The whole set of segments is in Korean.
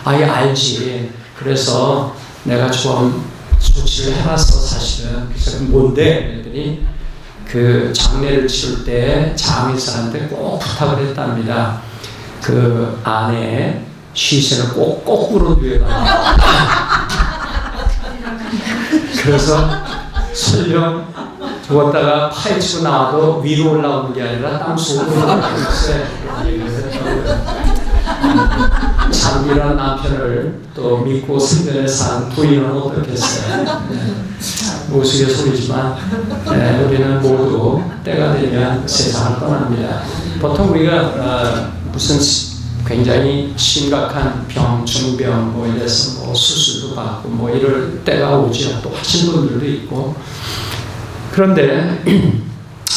아예 알지. 그래서 내가 좀 조치를 해봤어 사실은. 그래서 뭔데? 그랬더니 그 장례를 치를 때 장의사한테 꼭 부탁을 했답니다. 그 안에 시신을 꼭 거꾸로 누워라. 그래서 설령 죽었다가 파헤치고 나와도 위로 올라오는 게 아니라 땅 속으로 올라오는데 장미란 남편을 또 믿고 생전에 산 부인은 어떻겠어요? 우스갯소리지만 우리는 모두 때가 되면 세상을 떠납니다. 보통 우리가 무슨 굉장히 심각한 병, 중병 뭐 이래서 뭐 수술도 받고 뭐 이럴 때가 오죠. 또 하신 분들도 있고. 그런데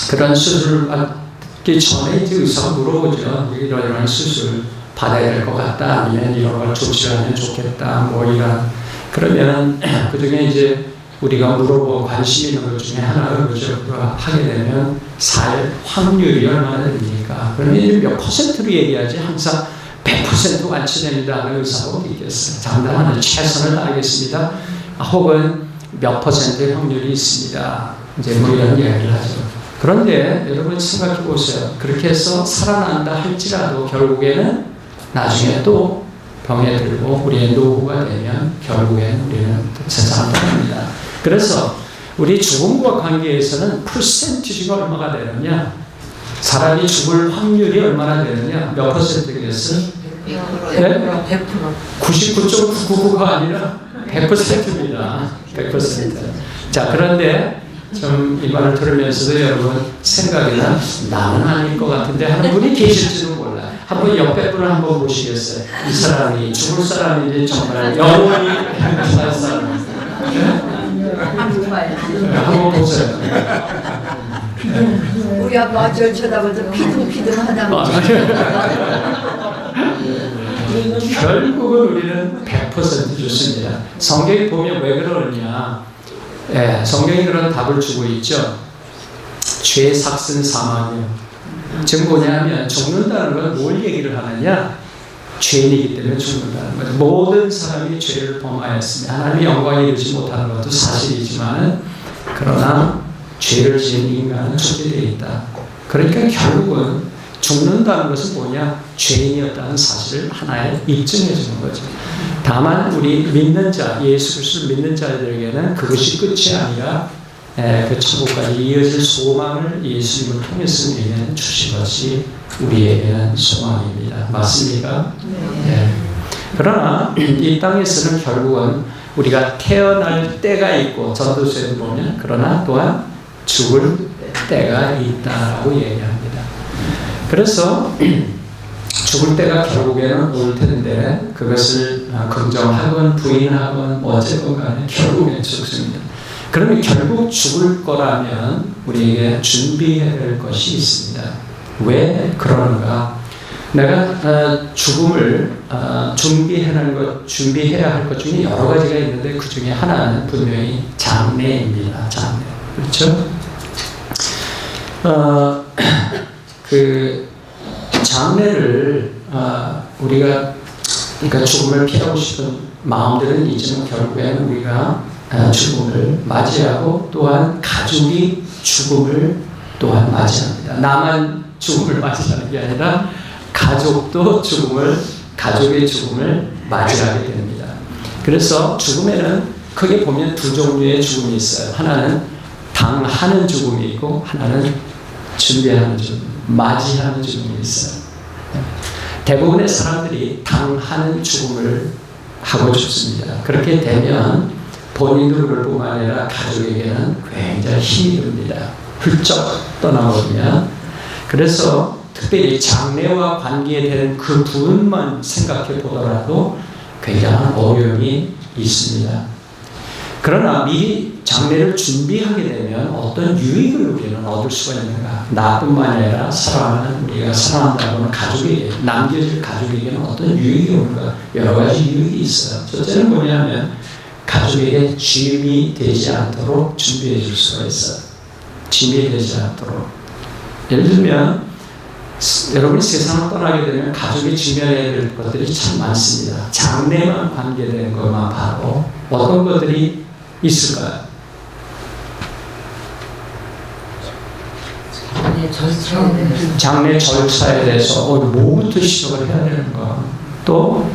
그런 수술을 받기 전에 이제 의사가 물어보죠. 이런 수술 받아야 될 것 같다. 아니면 이런 걸 조치를 하면 좋겠다. 뭐 이런. 그러면 그 중에 이제 우리가 물어보고 관심 있는 것 중에 하나를 하게 되면 살 확률이 얼마나 됩니까? 그러면 몇 퍼센트로 얘기하지 항상 100% 완치됩니다 하는 의사가 어디 있겠어요? 장담하는 최선을 다하겠습니다. 혹은 몇 퍼센트의 확률이 있습니다. 이제 뭐 이런 이야기를 하죠. 그런데 여러분 생각해 보세요. 그렇게 해서 살아난다 할지라도 결국에는 나중에 또 병에 들고 우리의 노후가 되면 결국에는 우리는 세상을 떠납니다. 그래서 우리 죽음과 관계에서는 퍼센티지가 얼마가 되느냐, 사람이 죽을 확률이 얼마나 되느냐, 몇 퍼센트겠어요? 100%. 99.999가 아니라 100%입니다. 100%. 자, 그런데 좀 이 말을 들으면서도 여러분 생각이나 나는 아닐 것 같은데 하는 분이 계실지도 몰라. 한번 옆에 분을 한번 보시겠어요? 이 사람이 죽을 사람인지 정말 영원히 살 사람인지. 한번 보세요. 우리 아빠 저 쳐다보면서 피둥피둥 하다가 결국은 우리는 100% 좋습니다. 성경이 보면 왜 그러느냐, 성경이 그런 답을 주고 있죠. 죄 삭슨 사망이요. 즉 뭐냐면 죽는다는 건 뭘 얘기를 하느냐, 죄인이기 때문에 죽는다는 거죠. 모든 사람이 죄를 범하였으며 하나님의 영광에 이르지 못하는 것도 사실이지만 그러나 죄를 지은 인간은 죽게 되어 있다. 그러니까 결국은 죽는다는 것은 뭐냐, 죄인이었다는 사실을 하나에 입증해 주는 거죠. 다만 우리 믿는 자, 예수 그리스도를 믿는 자들에게는 그것이 끝이 아니라 그 천국까지 이어질 소망을 예수님을 통해서 우리에게는 주신 것이 우리에게는 소망입니다. 맞습니까? 네. 그러나 이 땅에서는 결국은 우리가 태어날 때가 있고, 전도서에 보면 그러나 또한 죽을 때가 있다라고 얘기합니다. 그래서 죽을 때가 결국에는 올 텐데 그것을 긍정하건 부인하건 어쨌건 간에 결국엔 죽습니다. 그러면 결국 죽을 거라면 우리에게 준비해야 될 것이 있습니다. 왜 그러는가? 내가 죽음을 준비해야 할 것 중에 여러 가지가 있는데 그 중에 하나는 분명히 장례입니다. 장례. 그렇죠? 그 장례를 우리가 그러니까 죽음을 피하고 싶은 마음들은 있지만 결국에는 우리가 죽음을 맞이하고 또한 가족이 죽음을 또한 맞이합니다. 나만 죽음을 맞이하는 게 아니라 가족도 가족의 죽음을 맞이하게 됩니다. 그래서 죽음에는 크게 보면 두 종류의 죽음이 있어요. 하나는 당하는 죽음이 있고 하나는 준비하는 죽음, 맞이하는 죽음이 있어요. 대부분의 사람들이 당하는 죽음을 하고 싶습니다. 그렇게 되면 본인도 그럴 뿐만 아니라 가족에게는 굉장히 힘이 듭니다. 훌쩍 떠나버리면. 그래서 특별히 장례와 관계되는 그 부분만 생각해 보더라도 굉장한 어려움이 있습니다. 그러나 미리 장례를 준비하게 되면 어떤 유익을 우리는 얻을 수가 있는가? 나뿐만 아니라 사랑하는 우리가 사랑한다고는 가족에게, 남겨질 가족에게는 어떤 유익이 오는가? 여러 가지 유익이 있어요. 첫째는 뭐냐면 가족에게 짐이 되지 않도록 준비해 줄 수가 있어요. 짐이 되지 않도록. 예를 들면 여러분이 세상을 떠나게 되면 가족이 직면해야 될 것들이 참 많습니다. 장래만 관계되는 것만 봐도 어떤 것들이 있을까요? 장례 절차에 대해서 뭐부터 시작을 해야 되는가? 또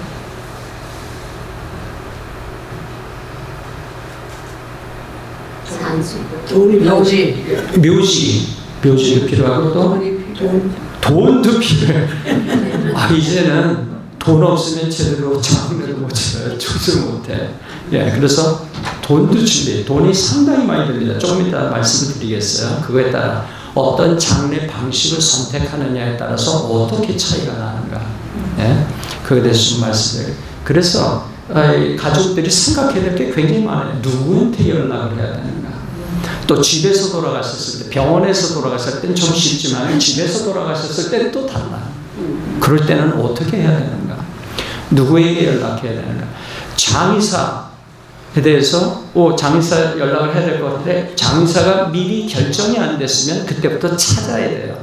묘지도 필요하고 또 돈도 필요해. 이제는 돈 없으면 제대로 장례도 못 치러요. 출술 못해. 그래서 돈도 준비해. 돈이 상당히 많이 듭니다. 조금 이따 말씀을 드리겠어요. 그거에 따라 어떤 장례 방식을 선택하느냐에 따라서 어떻게 차이가 나는가. 그거에 대해서 좀 말씀드려요. 그래서 가족들이 생각해야 될 게 굉장히 많아요. 누구한테 연락을 해야 되는가. 또 집에서 돌아가셨을 때, 병원에서 돌아갔을 때는 좀 쉽지만 집에서 돌아가셨을 때는 또 달라요. 그럴 때는 어떻게 해야 되는가? 누구에게 연락해야 되는가? 장의사에 대해서 장의사 연락을 해야 될 것 같은데 장의사가 미리 결정이 안 됐으면 그때부터 찾아야 돼요.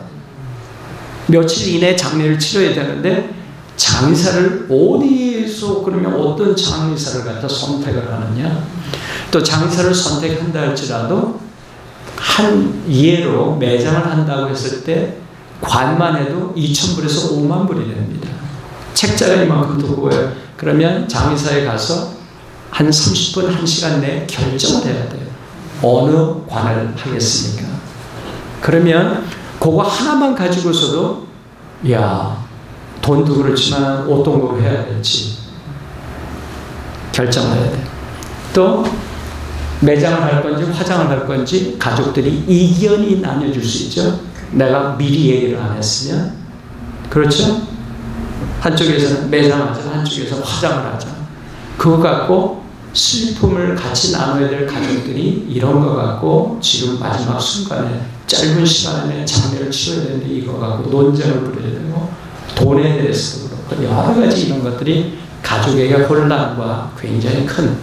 며칠 이내에 장례를 치러야 되는데 장의사를 어디서 그러면 어떤 장의사를 갖다 선택을 하느냐? 또 장의사를 선택한다 할지라도 한 예로 매장을 한다고 했을 때 관만 해도 2,000불에서 5만 불이 됩니다. 책자가 이만큼 두꺼워요. 그러면 장의사에 가서 한 30분, 1시간 내에 결정을 해야 돼요. 어느 관을 하겠습니까? 그러면 그거 하나만 가지고서도 돈도 그렇지만 어떤 걸 해야 될지 결정을 해야 돼요. 또 매장을 할 건지 화장을 할 건지 가족들이 이견이 나뉘어질 수 있죠. 내가 미리 얘기를 안 했으면. 그렇죠? 한쪽에서는 매장하자, 한쪽에서 화장을 하자. 그거 갖고 슬픔을 같이 나눠야 될 가족들이 이런 거 갖고 지금 마지막 순간에 짧은 시간에 장례를 치러야 되는데 이거 갖고 논쟁을 벌여야 되고 돈에 대해서도 그렇고 여러 가지 이런 것들이 가족에게 혼란과 굉장히 큰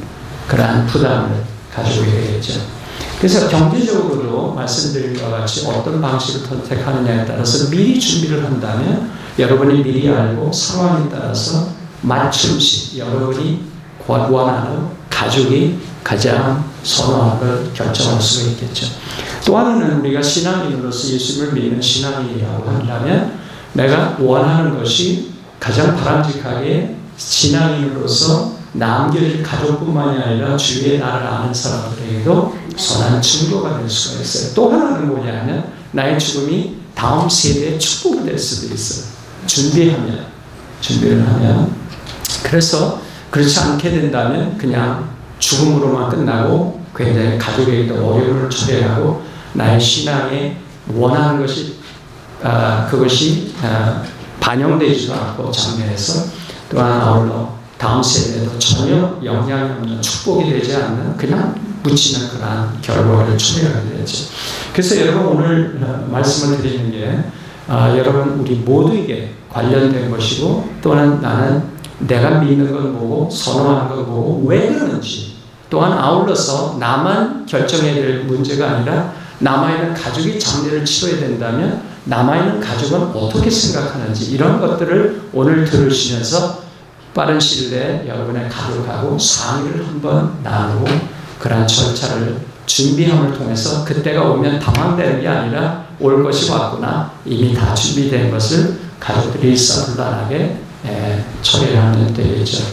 그러한 부담을 가지고 있겠죠. 그래서 경제적으로도 말씀드린 것과 같이 어떤 방식을 선택하느냐에 따라서 미리 준비를 한다면 여러분이 미리 알고 상황에 따라서 맞춤식 여러분이 원하는 가족이 가장 선호하는 걸 결정할 수가 있겠죠. 또 하나는 우리가 신앙인으로서 예수님을 믿는 신앙인이라고 한다면 내가 원하는 것이 가장 바람직하게 신앙인으로서 남겨질 가족뿐만이 아니라 주위의 나를 아는 사람들에게도 선한 증거가 될 수가 있어요. 또 하나는 뭐냐면 나의 죽음이 다음 세대의 축복이 될 수도 있어요. 준비를 하면 그래서 그렇지 않게 된다면 그냥 죽음으로만 끝나고 굉장히 가족에게도 어려움을 초래하고 나의 신앙에 원하는 것이 그것이 반영되지도 않고 장면에서 또한 아울러 다음 세대에도 전혀 영향이 없는 축복이 되지 않는 그냥 묻히는 그러한 결과를 초래하게 되죠. 그래서 여러분 오늘 말씀을 드리는 게 여러분 우리 모두에게 관련된 것이고 또한 나는 내가 믿는 걸 보고 선호하는 걸 보고 왜 그러는지 또한 아울러서 나만 결정해야 될 문제가 아니라 남아있는 가족이 장례를 치러야 된다면 남아있는 가족은 어떻게 생각하는지 이런 것들을 오늘 들으시면서 빠른 시일 내에 여러분의 가족하고 상의를 한번 나누고 그러한 절차를 준비함을 통해서 그때가 오면 당황되는 게 아니라 올 것이 왔구나 이미 다 준비된 것을 가족들이 서둘러하게 처리하는 때이죠.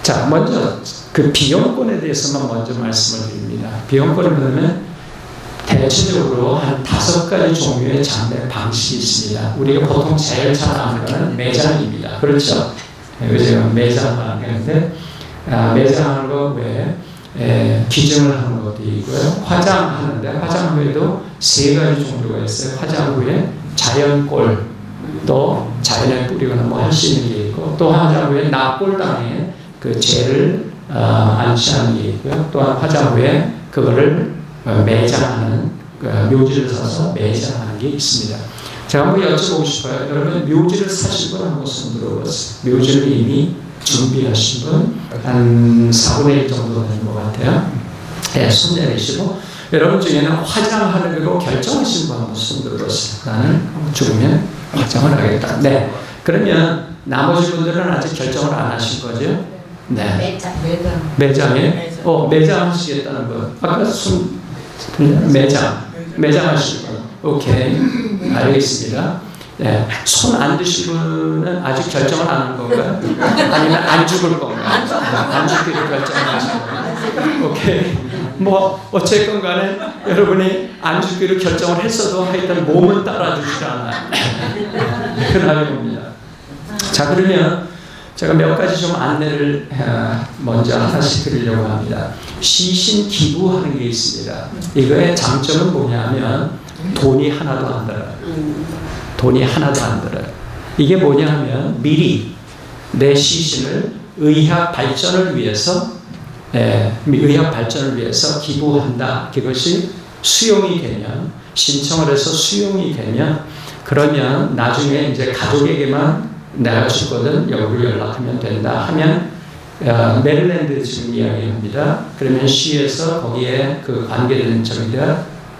자, 먼저 그 비용권에 대해서만 먼저 말씀을 드립니다. 비용권은 그러면 대체적으로 한 5가지 종류의 장례 방식이 있습니다. 우리가 보통 제일 잘 아는 것은 매장입니다. 그렇죠? 요즘 매장을 하는데 매장하는 거 외에 기증을 하는 것도 있고요. 화장하는데 화장 후에도 3가지 종류가 있어요. 화장 후에 자연골 또 자연에 뿌리거나 뭐 할 수 있는 게 있고 또 화장 후에 납골당에 그 죄를 안치하는 게 있고요. 또한 화장 후에 그거를 매장하는 묘지를 사서 매장하는 게 있습니다. 제가 한번 여쭤보고 싶어요. 여러분 묘지를 사신 분 한번 손 들어보세요. 묘지를 이미 준비하신 분 한 4분의 1 정도 되는 것 같아요. 손 내리시고 여러분 중에는 화장하기로 결정하신 분 한번 손 들어보세요. 나는 죽으면 화장을 하겠다. 네. 그러면 나머지 분들은 아직 결정을 안 하신 거죠? 네. 매장에? 매장 하시겠다는 분. 아까 매장 하실 분. 오케이. 알겠습니다. 네. 손 안 드신 분은 아직 결정을 안 한 건가요? 아니면 안 죽을 건가요? 안 죽기로 결정하신 건가요? 오케이. 뭐 어쨌건 간에 여러분이 안 죽기로 결정을 했어도 하여튼 몸은 따라주지 않아요. 그날입니다. 자, 그러면 제가 몇 가지 좀 안내를 먼저 하나씩 드리려고 합니다. 시신 기부하는 게 있습니다. 이거의 장점은 뭐냐면 돈이 하나도 안 들어요. 돈이 하나도 안 들어요. 이게 뭐냐 하면 미리 내 시신을 의학 발전을 위해서 기부한다. 그것이 수용이 되면, 신청을 해서 수용이 되면, 그러면 나중에 이제 가족에게만 내가 죽거든 여기로 연락하면 된다 하면 메릴랜드 지금 이야기합니다. 그러면 시에서 거기에 그 관계된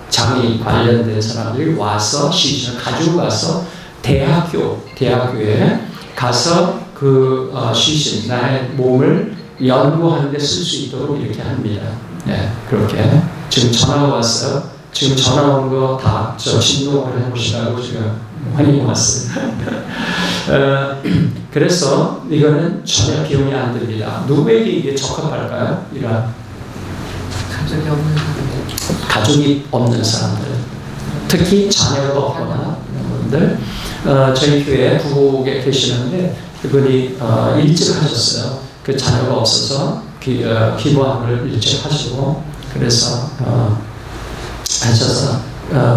장이 관련된 사람들이 와서 시신을 가지고 가서 대학교에 가서 그 시신 나의 몸을 연구하는 데 쓸 수 있도록 이렇게 합니다. 네, 그렇게 지금 전화가 왔어요. 지금 전화 온 거 다 저 진동을 해보시라고 지금 환영이 왔어요. 그래서 이거는 전혀 비용이 안 듭니다. 누구에게 이게 적합할까요? 이런 가족이 없는 사람들, 특히 자녀가 없거나 이런 분들. 저희 교회 부곡에 계시는데 그분이 일찍 하셨어요. 그 자녀가 없어서 기부함을 일찍 하시고 그래서 하셔서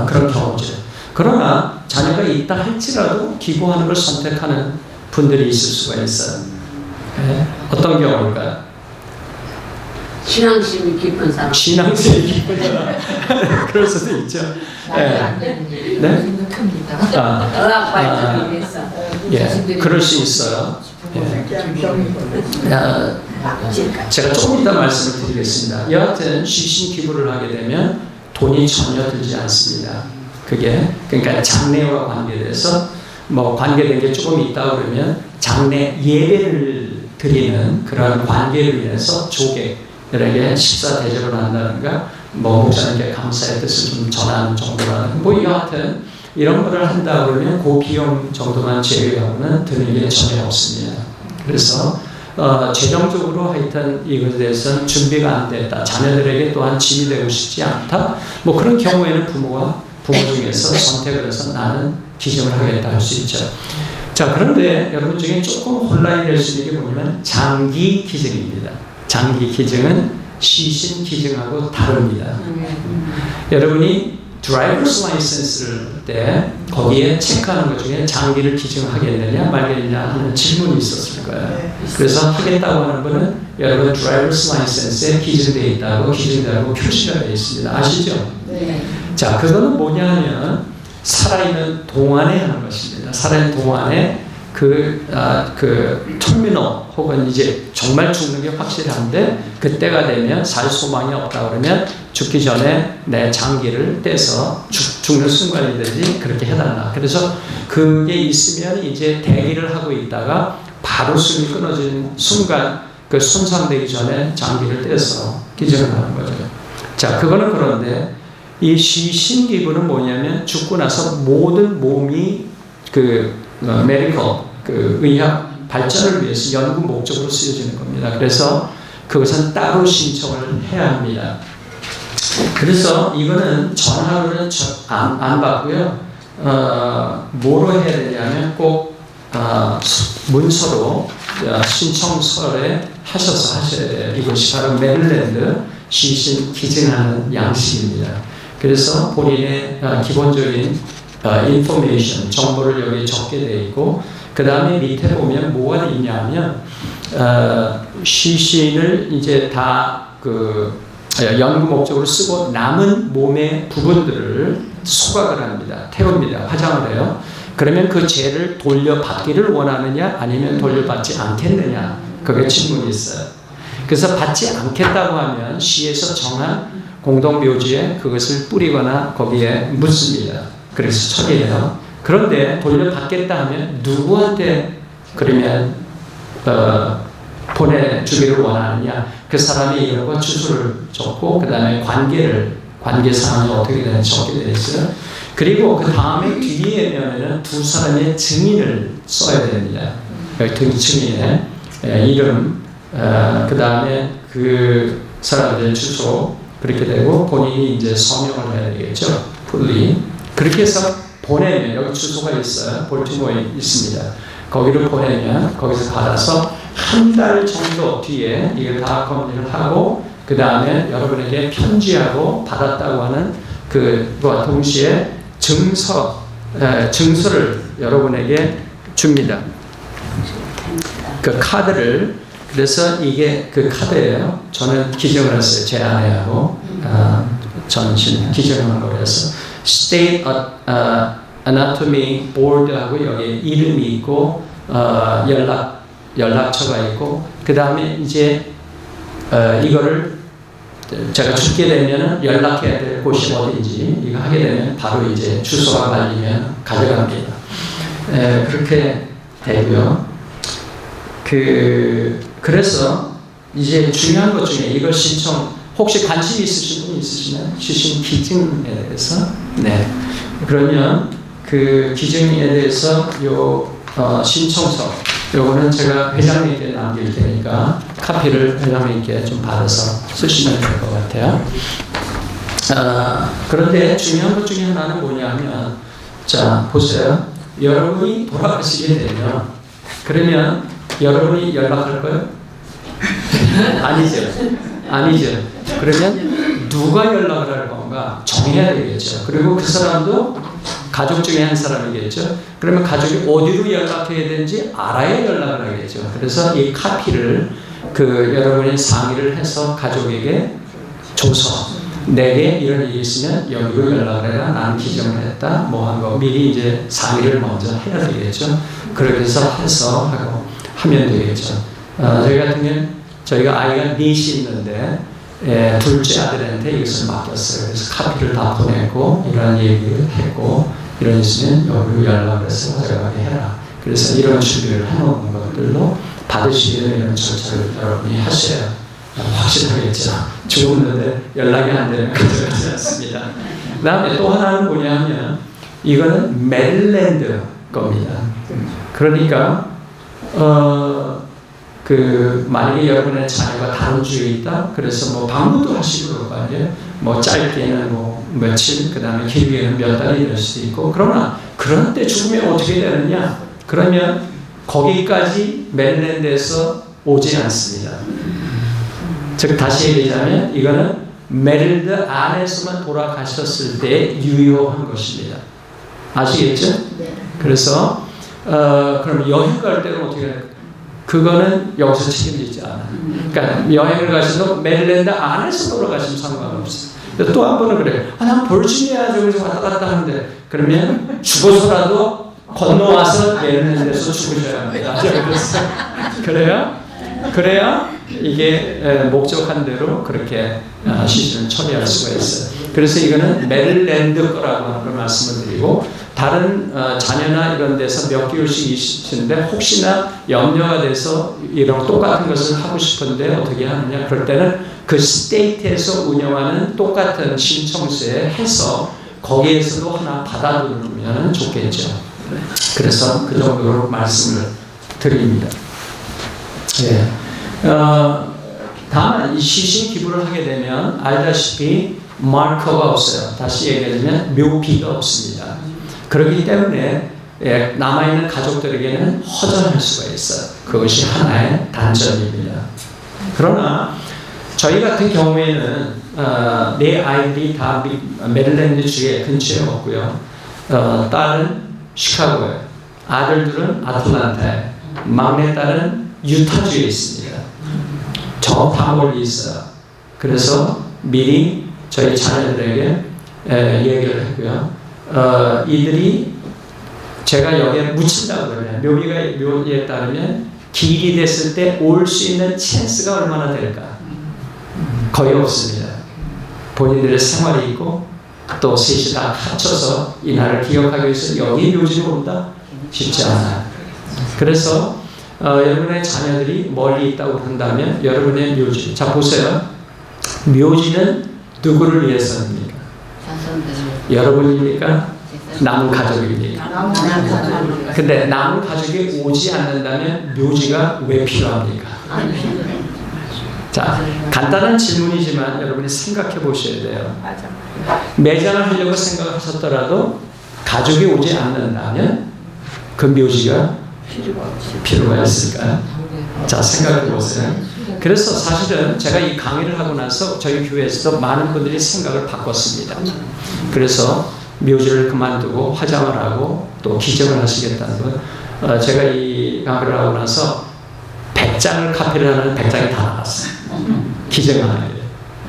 그런 경우죠. 그러나 자녀가 있다 할지라도 기부하는 걸 선택하는 분들이 있을 수가 있어요. 네. 어떤 경우일까요? 신앙심이 깊은 사람. 신앙심이 깊은 사람. 그럴 수도 있죠. 네. 네? 의학 발전을 위해서. 예, 그럴 수 있어요. 예. 제가 조금 이따 말씀을 드리겠습니다. 여하튼 시신 기부를 하게 되면 돈이 전혀 들지 않습니다. 그러니까 장례와 관계돼서 뭐 관계된 게 조금 있다 그러면 장례 예배를 드리는 그런 관계를 위해서 조객들에게 식사 대접을 한다든가 뭐 목사님께 감사의 뜻을 좀 전하는 정도라는 뭐 여하튼 이런 거를 한다 그러면 그 비용 정도만 제외하고는 드는 게 전혀 없습니다. 그래서 재정적으로 하여튼 이것에 대해서는 준비가 안 됐다. 자녀들에게 또한 짐이 되고 싶지 않다. 뭐 그런 경우에는 부모 중에서 선택을 해서 나는 기증을 하겠다 할 수 있죠. 자, 그런데 여러분 중에 조금 혼란이 될 수 있는 게 뭐냐면 장기 기증입니다. 장기 기증은 시신 기증하고 다릅니다. 여러분이 드라이버스 라이센스를 때 거기에 체크하는 것 중에 장기를 기증하겠느냐 말겠느냐 하는 질문이 있었을 거예요. 그래서 하겠다고 하는 분은 여러분 드라이버스 라이센스에 기증되어 있다고 기증되라고 표시가 되어 있습니다. 아시죠? 네. 자, 그거는 뭐냐면 살아있는 동안에 하는 것입니다. 살아있는 동안에 그 터미널 혹은 이제 정말 죽는 게 확실한데 그때가 되면 살 소망이 없다 그러면 죽기 전에 내 장기를 떼서 죽는 순간이 되지 그렇게 해달라. 그래서 그게 있으면 이제 대기를 하고 있다가 바로 숨이 끊어지는 순간 그 손상되기 전에 장기를 떼서 기증을 하는 거죠. 자, 그거는 그런데 이 시신 기부는 뭐냐면 죽고 나서 모든 몸이 메디컬 의학 발전을 위해서 연구 목적으로 쓰여지는 겁니다. 그래서 그것은 따로 신청을 해야 합니다. 그래서 이거는 전화로는 안 받고요. 뭐로 해야 되냐면 꼭 문서로 신청서에 하셔서 하셔야 돼요. 이것이 바로 메릴랜드 시신 기증하는 양식입니다. 그래서 본인의 기본적인 인포메이션, 정보를 여기 적게 되어 있고 그 다음에 밑에 보면 뭐가 있냐면 시신을 이제 다 연구 목적으로 쓰고 남은 몸의 부분들을 소각을 합니다. 태웁니다. 화장을 해요. 그러면 그 죄를 돌려받기를 원하느냐 아니면 돌려받지 않겠느냐 그게 질문이 있어요. 그래서 받지 않겠다고 하면 시에서 정한 공동묘지에 그것을 뿌리거나 거기에 묻습니다. 그래서 처리해요. 그런데 돌려받겠다 하면 누구한테 그러면 보내주기를 원하느냐, 그 사람의 이름과 주소를 적고 그 다음에 관계 상황이 어떻게 되는지 적게 되어 있어요. 그리고 그 다음에 뒤에 면에는 두 사람의 증인을 써야 됩니다. 여기 증인의 이름, 그 다음에 그 사람의 주소, 그렇게 되고 본인이 이제 서명을 해야 되겠죠. 풀리. 그렇게 해서 보내면, 여기 주소가 있어요. 볼티모어에 있습니다. 거기를 보내면 거기서 받아서 한 달 정도 뒤에 이걸 다 검열을 하고 그 다음에 여러분에게 편지하고 받았다고 하는 그와 동시에 증서를 여러분에게 줍니다. 그 카드를, 그래서 이게 그 카드예요. 저는 기증을 했어요. 제 아내하고 저는 기증을 한 거라서 State Anatomy Board하고 여기 이름이 있고 연락처가 있고 그 다음에 이제 이거를 제가 죽게 되면 연락해야 될 곳이 어딘지 이거 하게 되면 바로 이제 주소가 말리면 가져갑니다. 그렇게 되고요. 그래서 이제 중요한 것 중에 이걸 혹시 관심 있으신 분 있으시나요? 시신 기증에 대해서? 네. 그러면 그 기증에 대해서 신청서, 요거는 제가 회장님께 남길 테니까 카피를 회장님께 좀 받아서 쓰시면 될 것 같아요. 그런데 중요한 것 중에 하나는 뭐냐면, 자, 보세요. 여러분이 돌아가시게 되면, 그러면 여러분이 연락할 거예요? 아니죠. 그러면 누가 연락을 할 건가 정해야 되겠죠. 그리고 그 사람도 가족 중에 한 사람이겠죠. 그러면 가족이 어디로 연락해야 되는지 알아야 연락을 하겠죠. 그래서 이 카피를 여러분이 상의를 해서 가족에게 줘서 내게 이런 일이 있으면 여기로 연락을 해라. 나는 기증을 했다. 뭐 한 거 미리 이제 상의를 먼저 해야 되겠죠. 그렇게 해서 하고 하면 되겠죠. 저희 같은 경우는 저희가 아이가 넷이 있는데 둘째 아들한테 이것을 맡겼어요. 그래서 카피를 다 보내고 이런 얘기를 했고 이런 있으면 여기로 연락을 해서 가져가게 해라. 그래서 이런 준비를 해놓은 것들로 받으시기는 이런 절차를 여러분이 하셔야 확실하겠죠. 죽었는데 연락이 안 되면 가져가지 않습니다. 그 다음에 또 하나는 뭐냐면 이거는 메릴랜드 겁니다. 그러니까 만약에 여러분의 자녀가 다른 주에 있다? 그래서 뭐 방문도 하시고 그럴 거 아니에요? 뭐 짧게는 뭐 며칠, 그 다음에 길게는 몇 달이 될 수도 있고, 그러나 그런 때 죽으면 어떻게 되느냐? 그러면 거기까지 메릴랜드에서 오지 않습니다. 즉, 다시 얘기하자면 이거는 메릴랜드 안에서만 돌아가셨을 때 유효한 것입니다. 아시겠죠? 그래서, 그럼 여행 갈 때는 어떻게 할까요? 그거는 여기서 책임지지 않아요. 그러니까 여행을 가셔도 메릴랜드 안에서 돌아가시면 상관없어요. 또 한 번은 그래요. 난 버지니아 쪽에서 왔다 갔다 하는데 그러면 죽어서라도 건너와서 메릴랜드에서 죽으셔야 합니다. 그래야 이게 목적한 대로 그렇게 시신을 처리할 수가 있어요. 그래서 이거는 메릴랜드 거라고 하는 걸 말씀을 드리고, 다른 자녀나 이런 데서 몇 개월씩 있으시는데 혹시나 염려가 돼서 이런 똑같은 것을 하고 싶은데 어떻게 하느냐, 그럴 때는 그 스테이트에서 운영하는 똑같은 신청서에 해서 거기에서도 하나 받아두면 좋겠죠. 그래서 그 정도로 말씀을 드립니다. 예. 다만 이 시신 기부를 하게 되면 알다시피 마커가 없어요. 다시 얘기하자면 묘비가 없습니다. 그렇기 때문에 남아있는 가족들에게는 허전할 수가 있어요. 그것이 하나의 단점입니다. 그러나 저희 같은 경우에는 내 아이들이 다 메릴랜드 주에 근처에 없고요. 딸은 시카고에, 아들들은 아틀란타에, 막내 딸은 유타주에 있습니다. 저 다 멀리 있어요. 그래서 미리 저희 자녀들에게 얘기를 했고요. 이들이 제가 여기에 묻힌다고 그러면 묘비에 따르면 길이 됐을 때 올 수 있는 찬스가 얼마나 될까? 거의 없습니다. 본인들의 생활이 있고 또 셋이 다 합쳐서 이 날을 기억하기 위해서 여기 묘지로 온다? 쉽지 않아요. 그래서 여러분의 자녀들이 멀리 있다고 한다면 여러분의 묘지, 자 보세요. 묘지는 누구를 위해서입니까? 여러분입니까? 남은 가족입니까? 근데 남은 가족이 오지 않는다면 묘지가 왜 필요합니까? 자, 간단한 질문이지만 여러분이 생각해 보셔야 돼요. 매장을 하려고 생각하셨더라도 가족이 오지 않는다면 그 묘지가 필요가 있을까요? 자, 생각해 보세요. 그래서 사실은 제가 이 강의를 하고 나서 저희 교회에서도 많은 분들이 생각을 바꿨습니다. 그래서 묘지를 그만두고 화장을 하고 또 기증을 하시겠다는 분, 제가 이 강의를 하고 나서 100장을 카피를 하는 100장이 다 나왔어요. 기증하는 게.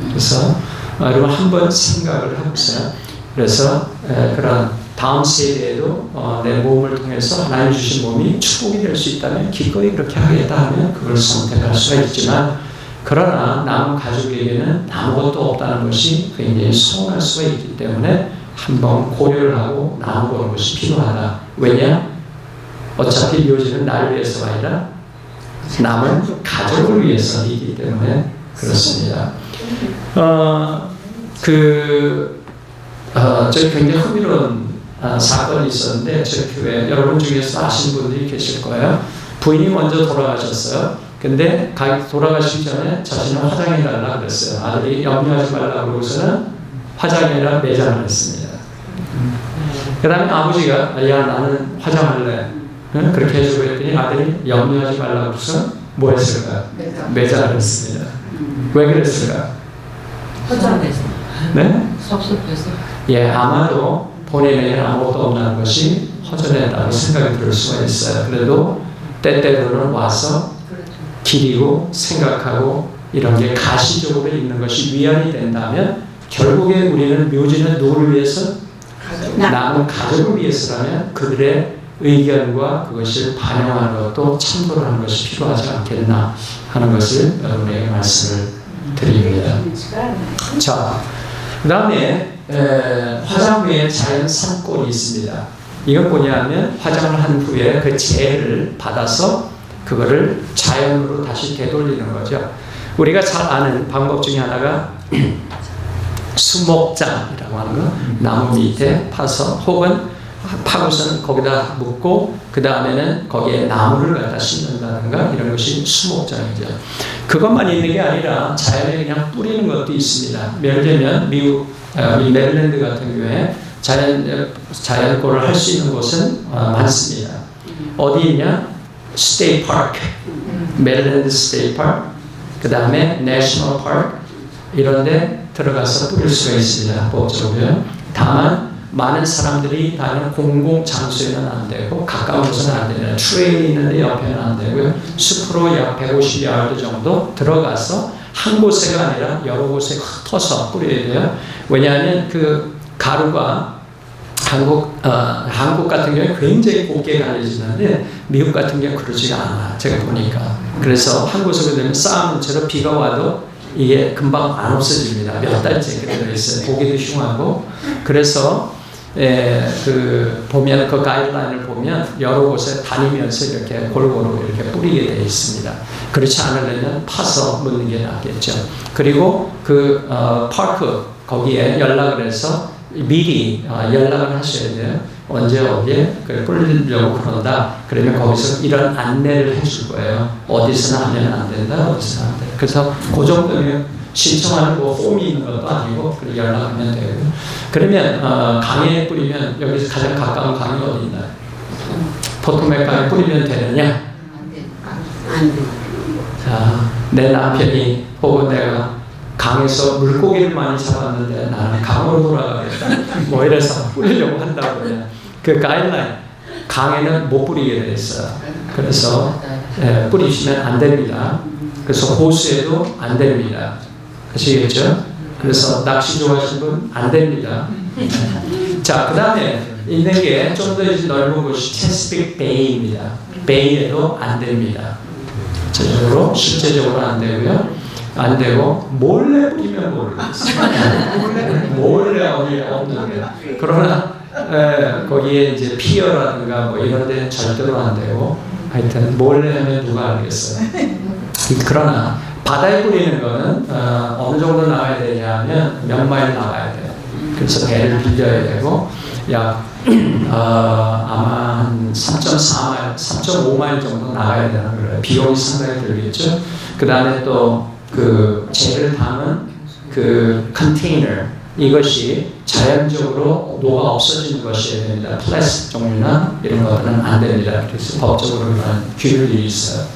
그래서 여러분 한번 생각을 해보세요. 그래서 그런 다음 세대에도 내 몸을 통해서 하나님 주신 몸이 축복이 될 수 있다면 기꺼이 그렇게 하겠다 하면 그걸 선택할 수가 있지만, 그러나 남은 가족에게는 아무것도 없다는 것이 굉장히 서운할 수가 있기 때문에 한번 고려를 하고 나눠보는 것이 필요하다. 왜냐? 어차피 묘지는 나를 위해서가 아니라 남은 가족을 위해서이기 때문에 그렇습니다. 저희 굉장히 흥미로운 사건이 있었는데, 저희 교회 여러분 중에서 아시는 분들이 계실 거예요. 부인이 먼저 돌아가셨어요. 근데 돌아가시기 전에 자신은 화장해달라 그랬어요. 아들이 염려하지 말라고 그러고서는 화장해라 매장을 했습니다. 그 다음에 아버지가 야 나는 화장할래, 응? 그렇게 해주고 했더니 아들이 염려하지 말라고 해서 뭐 했을까요? 매장을 했습니다. 왜 그랬을까요? 허전해서. 네? 섭섭해서. 예, 아마도 본인에게는 아무것도 없는 것이 허전했다고 생각이 들 수가 있어요. 그래도 때때로는 와서 기리고 생각하고 이런 게 가시적으로 있는 것이 위안이 된다면, 결국에 우리는 묘지는 누구를 위해서? 남은 가족을 위해서라면 그들의 의견과 그것을 반영하는 것도 참고를 하는 것이 필요하지 않겠나 하는 것을 여러분에게 말씀을 드립니다. 자, 그 다음에 화장 후에 자연 산골이 있습니다. 이건 뭐냐면 화장을 한 후에 그 재를 받아서 그거를 자연으로 다시 되돌리는 거죠. 우리가 잘 아는 방법 중에 하나가 수목장이라고 하는 거, 나무 밑에 파서 혹은 파고선 거기다 묻고 그 다음에는 거기에 나무를 갖다 심는다든가 이런 것이 수목장이죠. 그것만 있는 게 아니라 자연에 그냥 뿌리는 것도 있습니다. 예를 들면 미국 메릴랜드 같은 경우에 자연골을 할 수 있는 곳은 많습니다. 어디 있냐? 스테이트 파크, 메릴랜드 스테이트 파크, 그 다음에 내셔널 파크, 이런 데 들어가서 뿌릴 수가 있습니다. 법적으로요. 다만 많은 사람들이 다니는 공공장소에는 안 되고 가까운 곳은 안 됩니다. 트레일이 있는데 옆에는 안 되고요. 숲으로 약 150야드 정도 들어가서 한 곳에가 아니라 여러 곳에 흩어서 뿌려야 돼요. 왜냐하면 그 가루가 한국 같은 경우에 굉장히 곱게 갈려지는데 미국 같은 경우는 그러지가 않아요. 제가 보니까. 그래서 한 곳에 되면 쌓은 채로 비가 와도 이게 금방 안 없어집니다. 몇 달째 그대로 있어요. 보기도 흉하고. 그래서 보면 그 가이드라인을 보면 여러 곳에 다니면서 이렇게 골고루 이렇게 뿌리게 되어 있습니다. 그렇지 않으려면 파서 묻는 게 낫겠죠. 그리고 그 파크 거기에 연락을 해서 미리 연락을 하셔야 돼요. 언제 어디에 뿌리려고 그런다. 그러면 거기서 이런 안내를 해줄 거예요. 어디서나 하면 안 된다. 어디서나 안 된다. 그래서 그 정도면 신청하는 뭐 폼이 있는 것도 아니고 그렇게 연락하면 되고. 그러면 강에 뿌리면 여기서 가장 가까운 강이 어디 있나요? 포토맥 강에 뿌리면 되느냐? 안 돼. 자, 내 남편이 혹은 내가 강에서 물고기를 많이 잡았는데 나는 강으로 돌아가겠다. 뭐 이래서 뿌리려고 한다고 그러면 그 가이드라인 강에는 못 뿌리게 돼 있어요. 그래서 뿌리시면 안 됩니다. 그래서 호수에도 안 됩니다. 아시겠죠? 그래서 낚시 좋아하시는 분 안 됩니다. 자, 그 다음에 있는 게 좀 더 넓은 곳이 체스픽 베이입니다. 베이에도 안 됩니다. 실제적으로 안 되고요. 안 되고 몰래 뿌리면 모르겠어요. 몰래 어디 없는데. 그러나 거기에 이제 피어라든가 뭐 이런 데 절대로 안 되고 하여튼 몰래 하면 누가 알겠어요. 그러나 바다에 뿌리는 거는 어느 정도 나가야 되냐면 몇 마일 나가야 돼요. 그래서 배를 빌려야 되고 약 아마 한 3.4마일, 3.5마일 정도 나가야 되는 거예요. 비용이 상당히 들겠죠. 그 다음에 또 그 재를 담은 그 컨테이너 이것이 자연적으로 녹아 없어지는 것이어야 됩니다. 플라스틱 종류나 이런 것들은 안 됩니다. 그래서 법적으로 그런 규율이 있어요.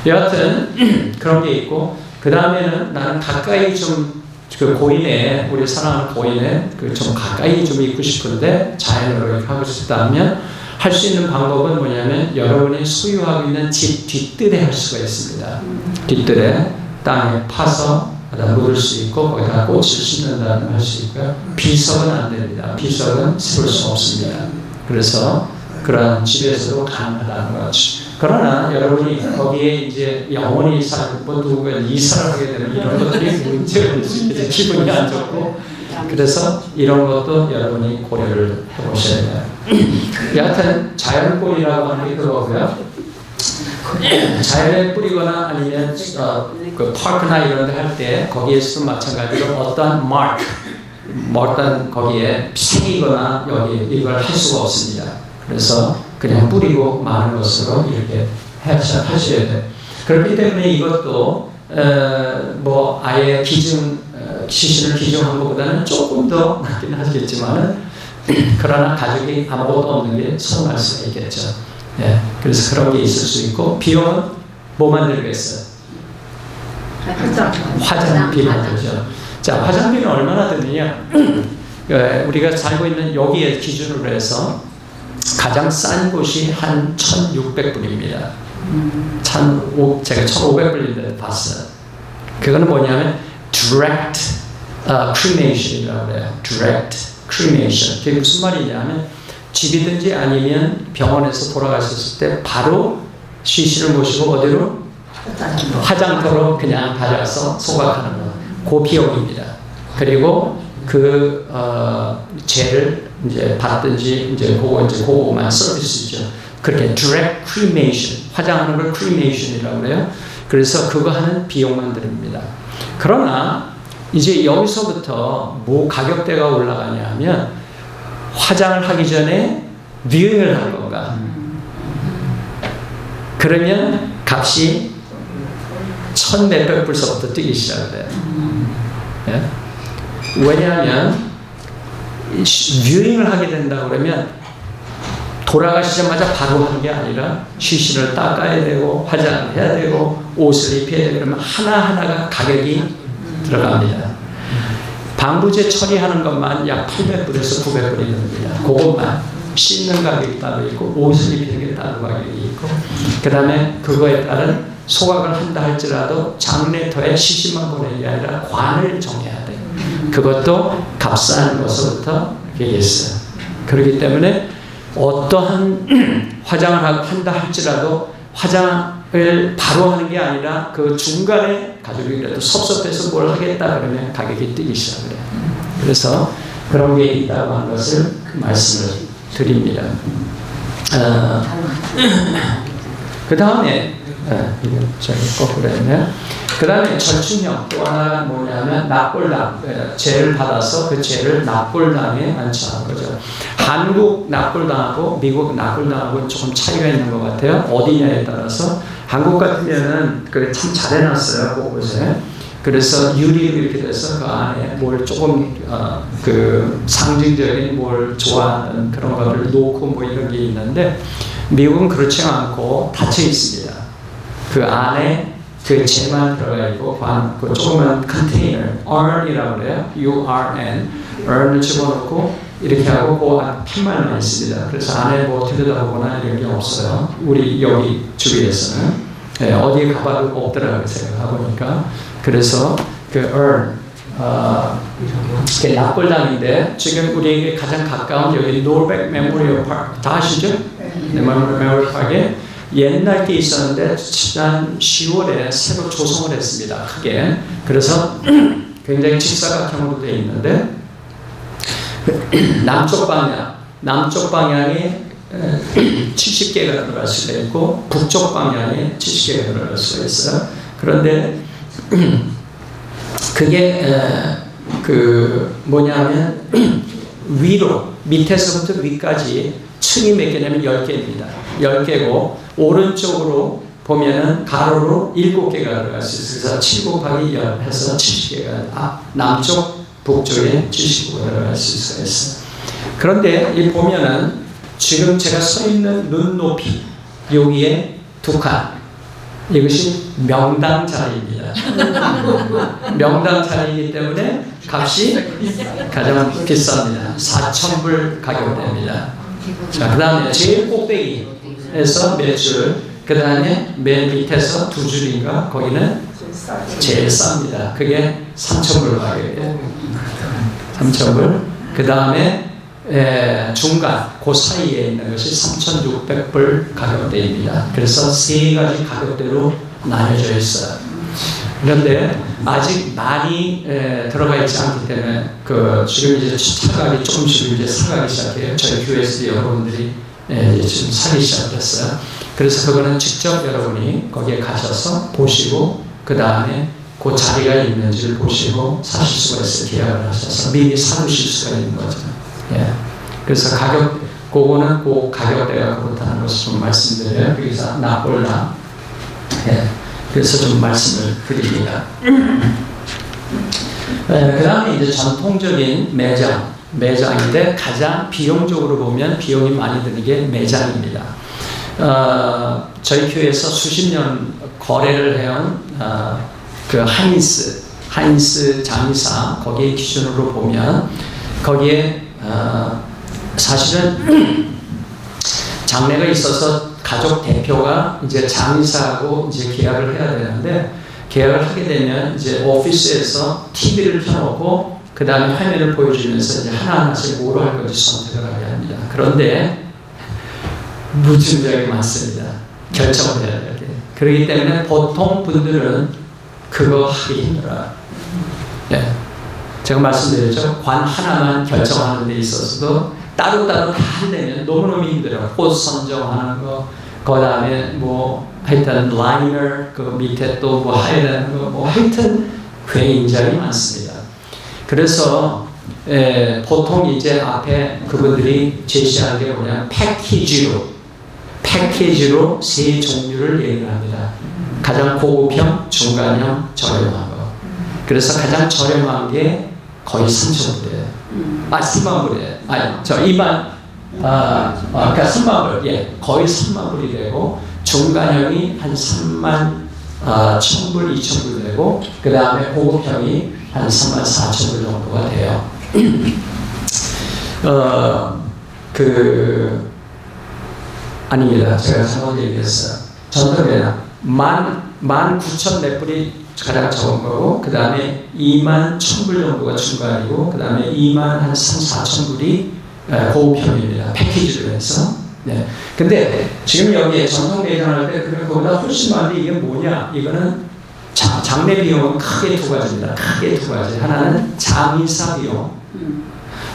여하튼 그런 게 있고 그 다음에는 나는 가까이 좀 그 고인에 우리 사랑하는 고인에 그 좀 가까이 좀 있고 싶은데 자연으로 이렇게 하고 싶다면 할 수 있는 방법은 뭐냐면 여러분이 소유하고 있는 집 뒷뜰에 할 수가 있습니다. 뒷뜰에 땅에 파서 묻을 수 있고 거기다 꽃을 심는다는 할 수 있고요. 비석은 안 됩니다. 비석은 세울 수 없습니다. 그래서 그런 집에서도 가능하다는 거죠. 그러나 여러분이 거기에 이제 영원히 살고 누구가 이사를 하게 되면 이런 것들이 문제가 될 수 있겠죠. 기분이 안 좋고. 그래서 이런 것도 여러분이 고려를 해보셔야 돼요. 여하튼 자연골이라고 하는 게 그거고요. 자연에 뿌리거나 아니면 그 파크나 이런 데 할 때 거기에서도 마찬가지로 어떠한 마크, 어떤 거기에 생이거나 여기 이걸 할 수가 없습니다. 그래서 그냥 뿌리고 마는 것으로 이렇게 하셔야 돼요. 그렇기 때문에 이것도 뭐 아예 시신을 기증한 것보다는 조금 더 낫긴 하겠지만은 그러나 가족이 아무것도 없는 게 서운할 수가 있겠죠. 예, 그래서 그런 게 있을 수 있고 비용은 뭐 만들겠어요? 화장비 만들죠. 자, 화장비는 얼마나 드느냐? 우리가 살고 있는 여기에 기준으로 해서 가장 싼 곳이 한 1,600불입니다. 제가 1,500불인데 봤어요. 그거는 뭐냐면 direct cremation이라고 해요. direct cremation. 그게 무슨 말이냐면 집이든지 아니면 병원에서 돌아가셨을 때 바로 시신을 모시고 어디로? 화장터로 그냥 가져가서 소각하는 거. 그 비용입니다. 그리고 그 재를 이제 받든지 이제 그거만 서비스죠. 그렇게 direct cremation, 화장하는 걸 cremation이라고 그래요. 그래서 그거 하는 비용만 드립니다. 그러나 이제 여기서부터 뭐 가격대가 올라가냐 하면 화장을 하기 전에 뷰잉을 할 건가? 그러면 값이 1,몇백 불서부터 뛰기 시작돼요. 예? 왜냐하면 뷰잉을 하게 된다 그러면 돌아가시자마자 바로 하는 게 아니라 시신을 닦아야 되고 화장을 해야 되고 옷을 입혀야 되고 그러면 하나하나가 가격이 들어갑니다. 방부제 처리하는 것만 약 800불에서 900불이 됩니다. 그것만 씻는 가격이 따로 있고 옷을 입히는 게 따로 가격이 있고 그 다음에 그거에 따른 소각을 한다 할지라도 장례터에 시신만 보내는 게 아니라 관을 정해야 돼요. 그것도 값싼 것으로부터 얘기했어요. 그렇기 때문에 어떠한 화장을 한다 할지라도 화장을 바로 하는 게 아니라 그 중간에 가족이 그래도 섭섭해서 뭘 하겠다 그러면 가격이 뛰기 시작해요. 그래서 그런 게 있다고 하는 것을 말씀을 드립니다. 그 다음에 저기 거꾸로 했네요. 그 다음에 절충형 또 하나 뭐냐면 납골당 죄를 받아서 그 죄를 납골당에 안치하는 거죠. 한국 납골당하고 미국 납골당하고 조금 차이가 있는 것 같아요. 어디냐에 따라서 한국 같으면은 그게 참 잘 해놨어요. 곳곳에. 그래서 유리로 이렇게 돼서 그 안에 뭘 조금 그 상징적인 뭘 좋아하는 그런 것을 놓고 뭐 이런 게 있는데 미국은 그렇지 않고 닫혀 있습니다. 그 안에 그 재만 들어가 있고 그 조그만 컨테이너 urn이라고 그래요. urn urn을 집어넣고 이렇게 하고 그 안에 팻말만 있습니다. 그래서 안에 뭐 들여다보거나 이런 게 없어요. 우리 여기 주위에서는 어디에 가봐도 없더라고요. 제가 가보니까. 그래서 그 urn 그게 납골당인데 지금 우리에게 가장 가까운 여기 노르백 메모리얼 파크 다 아시죠? 네, 메모리얼 파크에 옛날 게 있었는데 지난 10월에 새로 조성을 했습니다. 크게. 그래서 굉장히 직사각형으로 되어 있는데 남쪽 방향에 70개가 들어갈 수가 있고 북쪽 방향에 70개가 들어갈 수가 있어요. 그런데 그게 뭐냐면 위로 밑에서부터 위까지 층이 몇 개냐면 10개입니다. 10개고 오른쪽으로 보면은 가로로 7개가 들어갈 수 있어서 7 곱하기 10 해서 70개가 남쪽 북쪽에 70개가 들어갈 수 있어요. 그런데 이 보면은 지금 제가 서 있는 눈높이 여기에 2칸 이것이 명당 자리입니다. 명당 자리이기 때문에 값이 가장 비쌉니다. 4,000불 가격됩니다. 자, 그 다음에 제일 꼭대기에서 몇 줄, 그 다음에 맨 밑에서 2줄인가 거기는 제일 쌉니다. 그게 3,000불 가격이에요. 3,000불. 그 다음에 중간 그 사이에 있는 것이 3,600불 가격대입니다. 그래서 세 가지 가격대로 나뉘어져 있어요. 그런데 아직 많이 들어가 있지 않기 때문에 지금 이제 차각이 조금씩 이제 사가기 시작해요. 저희 교회에서 여러분들이 지금 사기 시작했어요. 그래서 그거는 직접 여러분이 거기에 가셔서 보시고 그 다음에 그 자리가 있는지를 보시고 사실 수가 있어요. 계약을 하셔서 미리 사두실 수가 있는 거죠. 예. 그래서 그거는 그 가격대가 그렇다는 것을 좀 말씀드려요. 그래서 나폴라. 예. 그래서 좀 말씀을 드립니다. 그 다음에 이제 전통적인 매장인데 가장 비용적으로 보면 비용이 많이 드는 게 매장입니다. 저희 교회에서 수십 년 거래를 해온 그 하인스 장의사 거기에 기준으로 보면 거기에 사실은 장례가 있어서 가족 대표가 이제 장의사하고 이제 계약을 해야 되는데 계약을 하게 되면 이제 오피스에서 TV를 켜놓고 그 다음에 화면을 보여주면서 이제 하나하나씩 뭐로 할 건지 선택을 하게 합니다. 그런데 무지무지하게 많습니다. 결정을 해야 될 게. 그렇기 때문에 보통 분들은 그거 하기 힘들어요. 네. 제가 말씀드렸죠. 관 하나만 결정하는 데 있어서도 따로따로 다 하려면 너무너무 힘들어요. 꽃 선정하는 거, 그 다음에 뭐 하여튼 라이너, 그 밑에 또 뭐 해야 되는 거, 뭐 하여튼 굉장히 많습니다. 그래서 보통 이제 앞에 그분들이 제시하는 게 뭐냐면 패키지로 세 종류를 얘기를 합니다. 가장 고급형, 중간형, 저렴한 거. 그래서 가장 저렴한 게 거의 3,000불이에요. 3만 불이에요. 그러니까 3만 불. 예, 거의 3만 불이 되고, 중간형이 한 3만 1,000불, 2,000불 되고, 그 다음에 고급형이 한 3만 4,000불 정도가 돼요. 아닙니다. 제가 잘못 얘기했어요. 전통에는 19,000 몇 불이 가장 적은 거고, 그 다음에 21,000불 정도가 중간이고, 그 다음에 2만 3,4,000불이 고급형입니다. 패키지로 해서. 네. 근데 지금 여기에 전통 매장할 때 그거보다 훨씬 많은데 이게 뭐냐? 이거는 장례 비용은 크게 두 가지입니다. 크게 두 가지. 하나는 장의사 비용,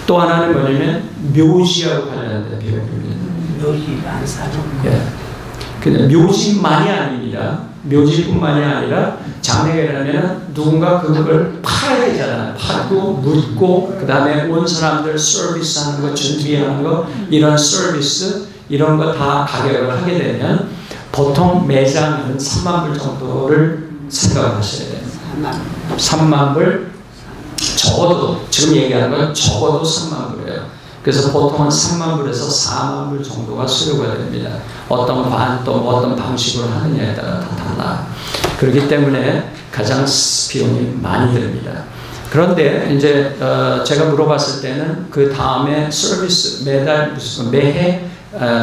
또 하나는 뭐냐면 묘지하고 관련된 비용입니다. 묘지 안 사는 거. 예. 근데 묘지만이 아닙니다. 묘지뿐만이 아니라 장례가 일어나면 누군가 그걸 팔아야 되잖아요. 팔고 묻고 그 다음에 온 사람들 서비스하는 거, 준비하는 거, 이런 서비스 이런 거 다 가격을 하게 되면 보통 매장은 3만 불 정도를 생각하셔야 돼요. 3만 불 적어도 지금 얘기하는 건 적어도 3만 불이에요. 그래서 보통은 3만 불에서 4만 불 정도가 수요가 됩니다. 어떤 관 또 어떤 방식으로 하느냐에 따라 다 달라. 그렇기 때문에 가장 비용이 많이 듭니다. 그런데 이제 제가 물어봤을 때는 그 다음에 서비스 매해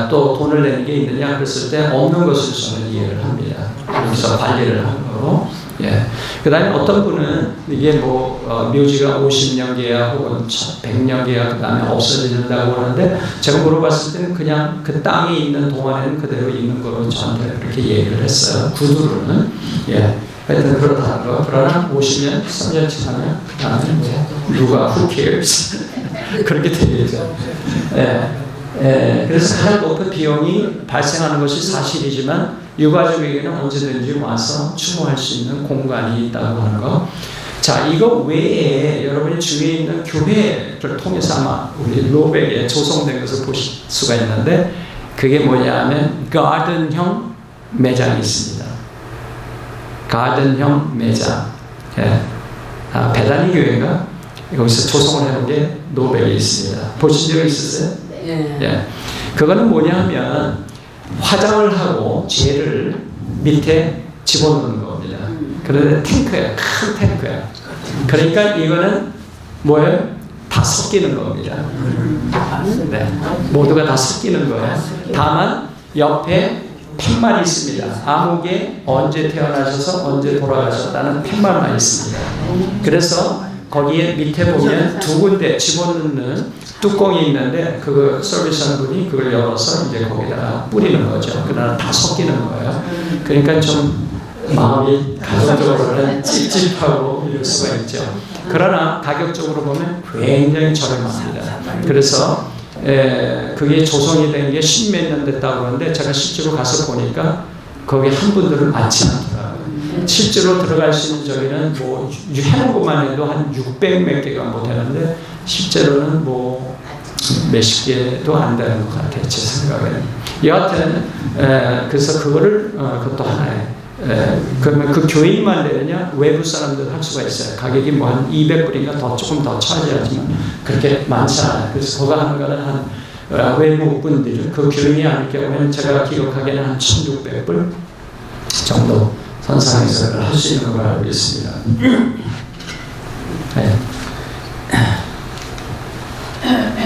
또 돈을 내는 게 있느냐 그랬을 때 없는 것을 저는 이해를 합니다. 그래서 관리를 하는 거로 예. 그 다음에 어떤 분은 이게 뭐, 묘지가 50년 계약 혹은 100년 계약 그 다음에 없어진다고 하는데 제가 물어봤을 때는 그냥 그 땅에 있는 동안에는 그대로 있는 거로 저한테 그렇게 얘기를 했어요. 구두로는. 예. 하여튼 그렇다는 거. 그러나 50년, 3년 지나면 그 다음에 뭐, 누가, who cares? 그렇게 되겠죠. 예. 그래서 가장 높은 비용이 발생하는 것이 사실이지만 유가족에게는 언제든지 와서 추모할 수 있는 공간이 있다고 하는 거. 자, 이거 외에 여러분이 주위에 있는 교회를 통해서 아마 우리 로백에 조성된 것을 보실 수가 있는데 그게 뭐냐 하면 가든형 매장이 있습니다. 가든형 매장. 예. 베다니 교회가 여기서 조성을 해놓은 게 노백에 있습니다. 보신 적 있으세요? 예. 그거는 뭐냐 하면 화장을 하고 재를 밑에 집어넣는 겁니다. 그런데 탱크예요. 큰 탱크예요. 그러니까 이거는 뭐예요? 다 섞이는 겁니다. 네. 모두가 다 섞이는 거예요. 다만 옆에 팻말이 있습니다. 아무개 언제 태어나셔서 언제 돌아가셨다는 팻말만 있습니다. 그래서 거기에 밑에 보면 두 군데 집어넣는 뚜껑이 있는데 그 서비스하는 분이 그걸 열어서 이제 거기다가 뿌리는 거죠. 그러나 다 섞이는 거예요. 그러니까 좀 마음이 가정적으로는 찝찝하고 이럴 수가 있죠. 그러나 가격적으로 보면 굉장히 저렴합니다. 그래서 그게 조성이 된 게 10몇 년 됐다고 하는데 제가 실제로 가서 보니까 거기 한 분들은 많지 않더라고요. 실제로 들어갈 수 있는 저기는 뭐 해놓은 것만 해도 한 600 몇 개가 못 되는데 실제로는 뭐 몇십 개도 안 되는 것 같아요. 제 생각에는. 여하튼 그래서 그거를 그것도 하나의 그러면 그 교인만 되느냐 외부 사람들 할 수가 있어요. 가격이 뭐 한 200불인가 더 조금 더 차지하지만 그렇게 많지 않아요. 그래서 그거 하는 거는 한 외부 분들 그 교인이 아닐 경우에는 제가 기록하기에는 한 1600불 정도 선상에서 할 수 있는 걸 알고 있습니다. 네.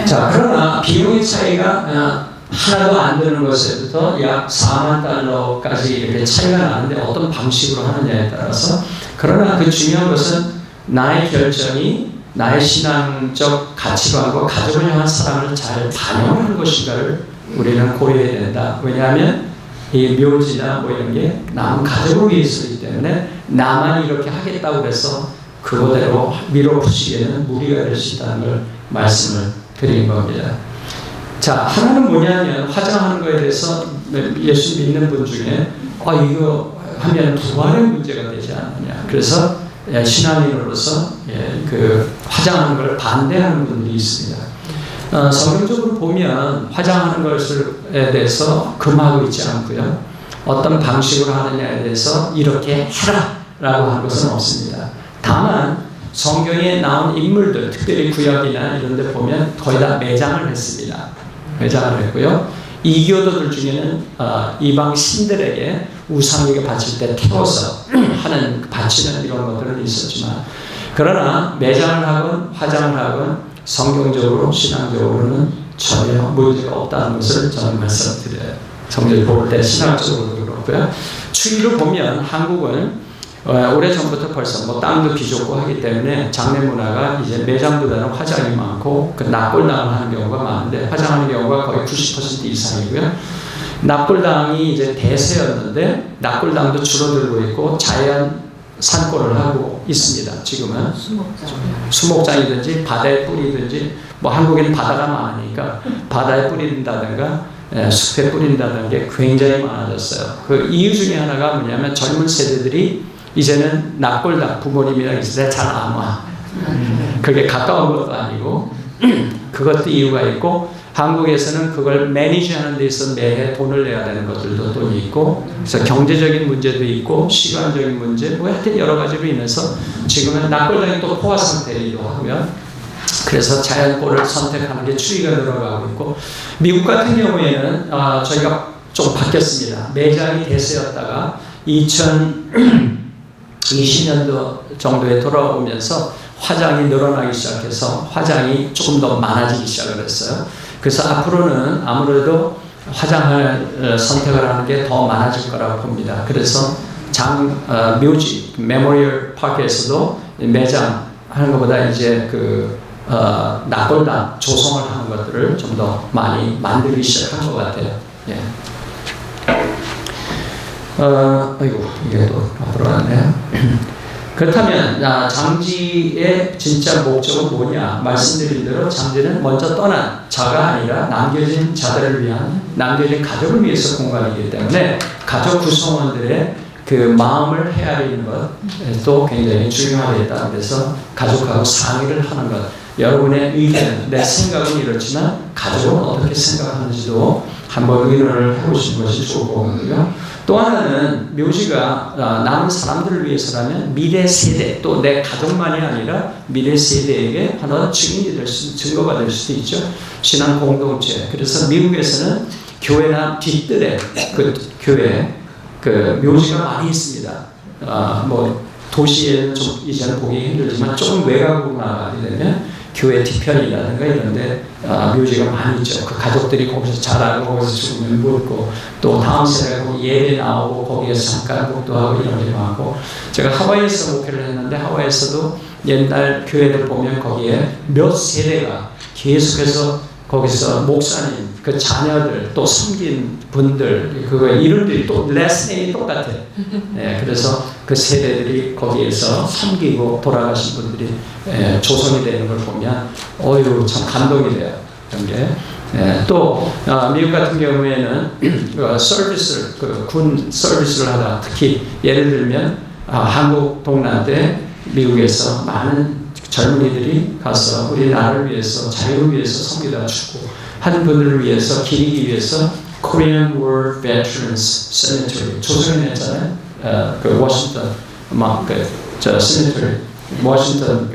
자, 그러나 비용의 차이가 하나도 안 드는 것에부터 약 4만 달러까지 이렇게 차이가 나는데 어떤 방식으로 하느냐에 따라서 그러나 그 중요한 것은 나의 결정이 나의 신앙적 가치관과 가족을 향한 사랑을 잘 반영하는 것인가를 우리는 고려해야 된다. 왜냐하면 이 묘지나 뭐 이런 게 남 가족을 위해서이기 때문에 나만 이렇게 하겠다고 해서 그거대로 밀어붙이기에는 무리가 될 수 있다는 걸 말씀을 드린 겁니다. 자, 하나는 뭐냐면 화장하는 거에 대해서 예수 믿는 분 중에 이거 하면 부활의 문제가 되지 않느냐. 그래서 신앙인으로서 그 화장하는 걸 반대하는 분들이 있습니다. 성경적으로 보면 화장하는 것에 대해서 금하고 있지 않고요. 어떤 방식으로 하느냐에 대해서 이렇게 해라 라고 하는 것은 없습니다. 다만 성경에 나온 인물들, 특별히 구약이나 이런 데 보면 거의 다 매장을 했습니다. 매장을 했고요. 이교도들 중에는 이방 신들에게 우상에게 바칠 때 태워서 하는 바치는 이런 것들은 있었지만 그러나 매장을 하건 화장을 하건 성경적으로 신앙적으로는 전혀 문제가 없다는 것을 저는 말씀드려요. 성경을 볼 때 신앙적으로도 그렇고요. 추이로 보면 한국은 오래전부터 벌써 뭐 땅도 비좁고 하기 때문에 장례 문화가 이제 매장보다는 화장이 많고 그 납골당을 하는 경우가 많은데 화장하는 경우가 거의 90% 이상이고요. 납골당이 이제 대세였는데 납골당도 줄어들고 있고 자연 산골을 하고 있습니다. 지금은 수목장이든지 바다에 뿌리든지 뭐 한국에는 바다가 많으니까 바다에 뿌린다든가 숲에 뿌린다는 게 굉장히 많아졌어요. 그 이유 중에 하나가 뭐냐면 젊은 세대들이 이제는 납골당 부모님이랑 있을 때 잘 안 와. 그게 가까운 것도 아니고 그것도 이유가 있고 한국에서는 그걸 매니지하는 데 있어서 매해 돈을 내야 되는 것들도 또 있고 그래서 경제적인 문제도 있고 시간적인 문제 뭐 하여튼 여러 가지로 인해서 지금은 납골당이 또 포화 상태이기도 하고요. 그래서 자연골을 선택하는 게 추이가 늘어가고 있고 미국 같은 경우에는 저희가 좀 바뀌었습니다. 매장이 대세였다가 2020년도 정도에 돌아오면서 화장이 늘어나기 시작해서 화장이 조금 더 많아지기 시작을 했어요. 그래서 앞으로는 아무래도 화장을 선택을 하는 게 더 많아질 거라고 봅니다. 그래서 묘지 메모리얼 파크에서도 매장 하는 것보다 이제 낙골당 조성을 하는 것들을 좀 더 많이 만들기 시작한 것 같아요. 예. 아이고 이게 또 앞으로 갔네요. 그렇다면 장지의 진짜 목적은 뭐냐? 말씀드린 대로 장지는 먼저 떠난 자가 아니라 남겨진 자들을 위한, 남겨진 가족을 위해서 공간이기 때문에 가족 구성원들의 그 마음을 헤아리는 것도 굉장히 중요하겠다. 그래서 가족하고 상의를 하는 것. 여러분의 의견, 내 생각은 이렇지만 가족은 어떻게 생각하는지도 한번 의논을 해보시는 것이 좋을 거거든요. 또 하나는 묘지가 남은 사람들을 위해서라면 미래 세대, 또 내 가족만이 아니라 미래 세대에게 하나 증거가 될 수도 있죠. 신앙 공동체. 그래서 미국에서는 교회나 뒤뜰에 교회 묘지가 많이 있습니다. 뭐 도시에는 좀 이제는 보기 힘들지만 조금 외곽으로 나가게 되면 교회 뒤편이라든가 이런데 묘지가 많이 있죠. 그 가족들이 거기서 자라고 거기서 죽으면 묻고 또 다음 세대가 예배 나오고 거기에서 잠깐 목도하고 이런 게 많고, 제가 하와이에서 목회를 했는데 하와이에서도 옛날 교회들 보면 거기에 몇 세대가 계속해서 거기서 목사님, 그 자녀들, 또 섬긴 분들, 이름들이 또 레슨이 똑같아요. 네, 그래서 그 세대들이 거기에서 섬기고 돌아가신 분들이 조성이 되는 걸 보면, 어휴, 참 감동이 돼요. 그런 게. 또, 미국 같은 경우에는 군 서비스를 하다, 특히 예를 들면, 한국 동남대 미국에서 많은 젊은이들이 가서 우리나라를 위해서, 자유를 위해서 섬기다 죽고 한 분들을 위해서, 기리기 위해서 Korean War Veterans Cemetery 조성을 했잖아요. 그 워싱턴 cemetery 워싱턴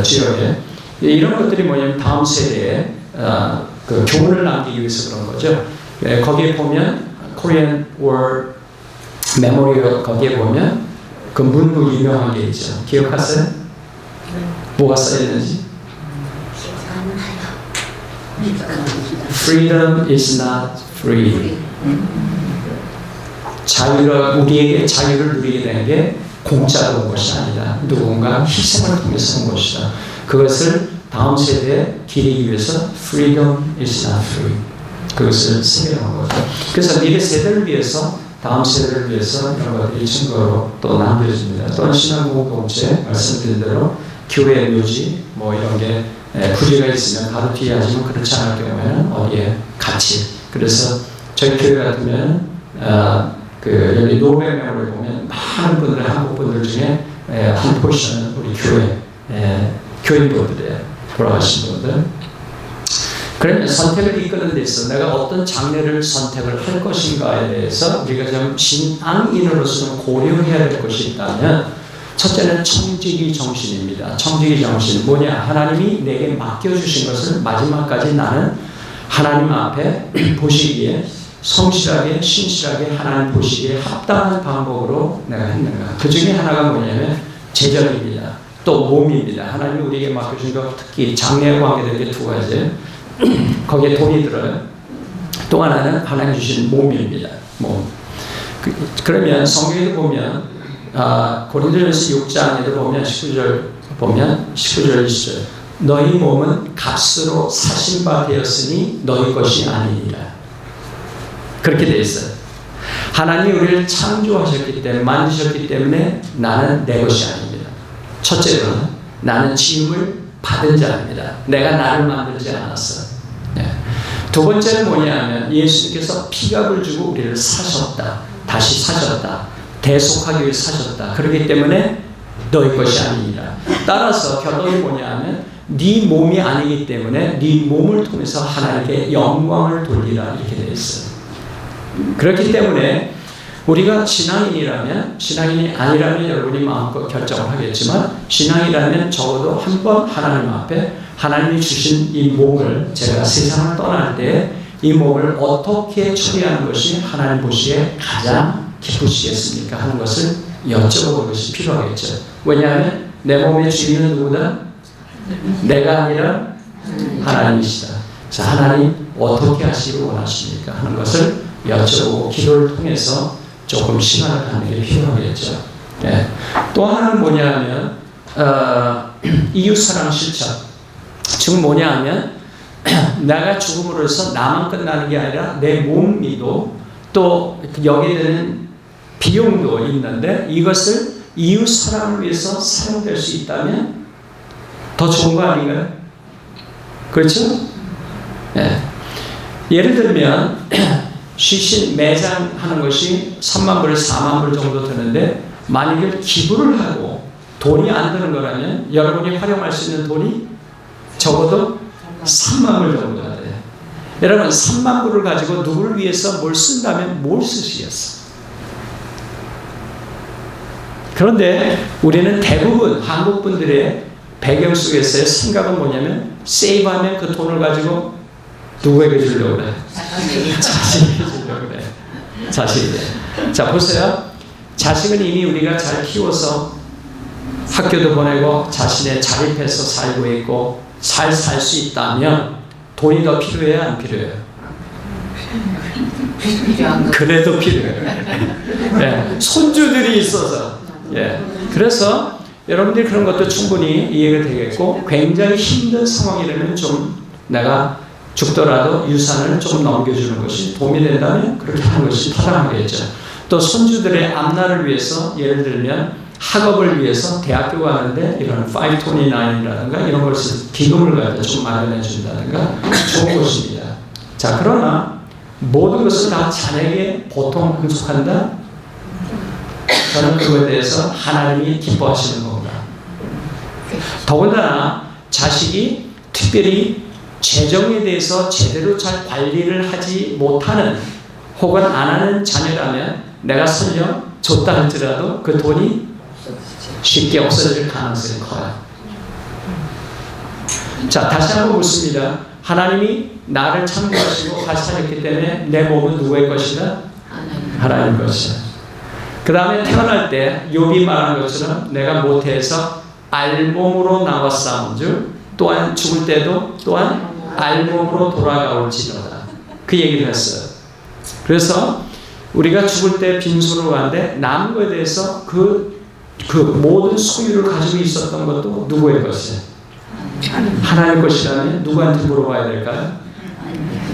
지역에 이런 것들이 뭐냐면 다음 세대에 그 교훈을 남기기 위해서 그런 거죠. 거기에 보면 Korean War Memorial, 거기에 보면 그 문구 유명한 게 있죠. 기억하세요? 뭐가 써있는지? Freedom is not free. 우리에게 자유를 누리게 된 게 공짜로 온 것이 아니다. 누군가 희생을 통해서 온 것이다. 그것을 다음 세대에 기리기 위해서 Freedom is not free. 그것을 새겨놓은 거죠. 그래서 미래 세대를 위해서, 다음 세대를 위해서 이런 것들이 증거로 또 남겨집니다. 또한 신앙공동체 말씀드린 대로 교회 묘지 뭐 이런 게 부지가 있으면 바로 뒤에 하지만 그렇지 않을 경우에는 어디에 같이. 그래서 저희 교회 같으면 여기 노베명을 보면 많은 분들, 한국 분들 중에 한 포션은 우리 교회 교인분들이에요. 돌아가신 분들. 그러면 선택을 이끄는 데 있어 내가 어떤 장르를 선택을 할 것인가에 대해서 우리가 좀 신앙인으로서는 고려해야 될 것이 있다면, 첫째는 청지기 정신입니다. 청지기 정신 뭐냐? 하나님이 내게 맡겨주신 것을 마지막까지 나는 하나님 앞에 보시기에 성실하게, 신실하게 하나님 보시기에 합당한 방법으로 내가 했는가. 그 중에 하나가 뭐냐면 재정입니다. 또 몸입니다. 하나님이 우리에게 맡겨준 것, 특히 장래에 관계된 게 두 가지. 거기에 돈이 들어요. 또 하나는 하나님 주신 몸입니다. 몸. 그러면 성경에 보면 고린도전서 6장에도 보면 19절 보면 19절 20절 너희 몸은 값으로 사신 바 되었으니 너희 것이 아니니라. 그렇게 되어 있어요. 하나님이 우리를 창조하셨기 때문에, 만드셨기 때문에 나는 내 것이 아닙니다. 첫째로는 나는 지음을 받은 자입니다. 내가 나를 만들지 않았어. 두 번째는 뭐냐면 예수님께서 피값을 주고 우리를 사셨다. 다시 사셨다. 대속하기 위해 사셨다. 그렇기 때문에 너희 것이 아니니라. 따라서 결론이 뭐냐면 네 몸이 아니기 때문에 네 몸을 통해서 하나님께 영광을 돌리라, 이렇게 되어 있어요. 그렇기 때문에 우리가 신앙인이라면, 신앙인이 아니라면 여러분이 마음껏 결정을 하겠지만, 신앙이라면 적어도 한 번 하나님 앞에 하나님이 주신 이 몸을, 제가 세상을 떠날 때 이 몸을 어떻게 처리하는 것이 하나님 보시기에 가장 기쁘시겠습니까 하는 것을 여쭤보는 것이 필요하겠죠. 왜냐하면 내 몸의 주인은 누구다? 내가 아니라 하나님이시다. 자, 하나님 어떻게 하시기를 원하십니까 하는 것을 여쭤보고 기도를 통해서 조금 시간을 갖는 게 필요하겠죠. 예. 또 하나는 뭐냐면 이웃사랑 실천. 즉 뭐냐면 내가 죽음으로써 나만 끝나는 게 아니라 내 몸이도 또 여기에 드는 비용도 있는데 이것을 이웃사랑을 위해서 사용될 수 있다면 더 좋은 거 아닌가요? 그렇죠? 예. 예를 들면 시신 매장하는 것이 3만 불, 4만 불 정도 드는데 만약에 기부를 하고 돈이 안 드는 거라면 여러분이 활용할 수 있는 돈이 적어도 3만 불 정도가 돼요. 여러분 3만 불을 가지고 누구를 위해서 뭘 쓴다면 뭘 쓰시겠어? 그런데 우리는 대부분 한국 분들의 배경 속에서의 생각은 뭐냐면 세이브하면 그 돈을 가지고 누구에게 주려고 그래? 자식에게 주려고 그래. 자식에게. 자 보세요. 자식은 이미 우리가 잘 키워서 학교도 보내고 자신의 자립해서 살고 있고 잘 살 수 있다면 돈이 더 필요해요? 안 필요해요? 그래도 필요해요. 네. 손주들이 있어서. 예. 그래서 여러분들이 그런 것도 충분히 이해가 되겠고 굉장히 힘든 상황이라면 좀 내가 죽더라도 유산을 좀 넘겨주는 것이 도움이 된다면 그렇게 하는 것이 타당하겠죠. 또 손주들의 앞날을 위해서 예를 들면 학업을 위해서 대학교 가는데 이런 529이라든가 이런 것을 기금을 갖다 좀 마련해 준다든가 좋은 것입니다. 자 그러나 모든 것을 다 자녀에게 보통 흥속한다? 저는 그거에 대해서 하나님이 기뻐하시는 겁니다. 더군다나 자식이 특별히 재정에 대해서 제대로 잘 관리를 하지 못하는 혹은 안 하는 자녀라면 내가 설령 줬다 할지라도 그 돈이 쉽게 없어질 가능성이 커요. 자 다시 한번 묻습니다. 하나님이 나를 창조하시고 하셨기 때문에 내 몸은 누구의 것이다? 하나님의 것이다. 그 다음에 태어날 때 욥이 말한 것처럼 내가 모태에서 알몸으로 나왔사온즉 또한 죽을 때도 또한 알몸으로 돌아가올지로다. 그 얘기를 했어요. 그래서 우리가 죽을 때 빈소로 가는데 남은 것에 대해서 그 모든 소유를 가지고 있었던 것도 누구의 것이에요? 하나님의 것이라면 누구한테 물어봐야 될까요?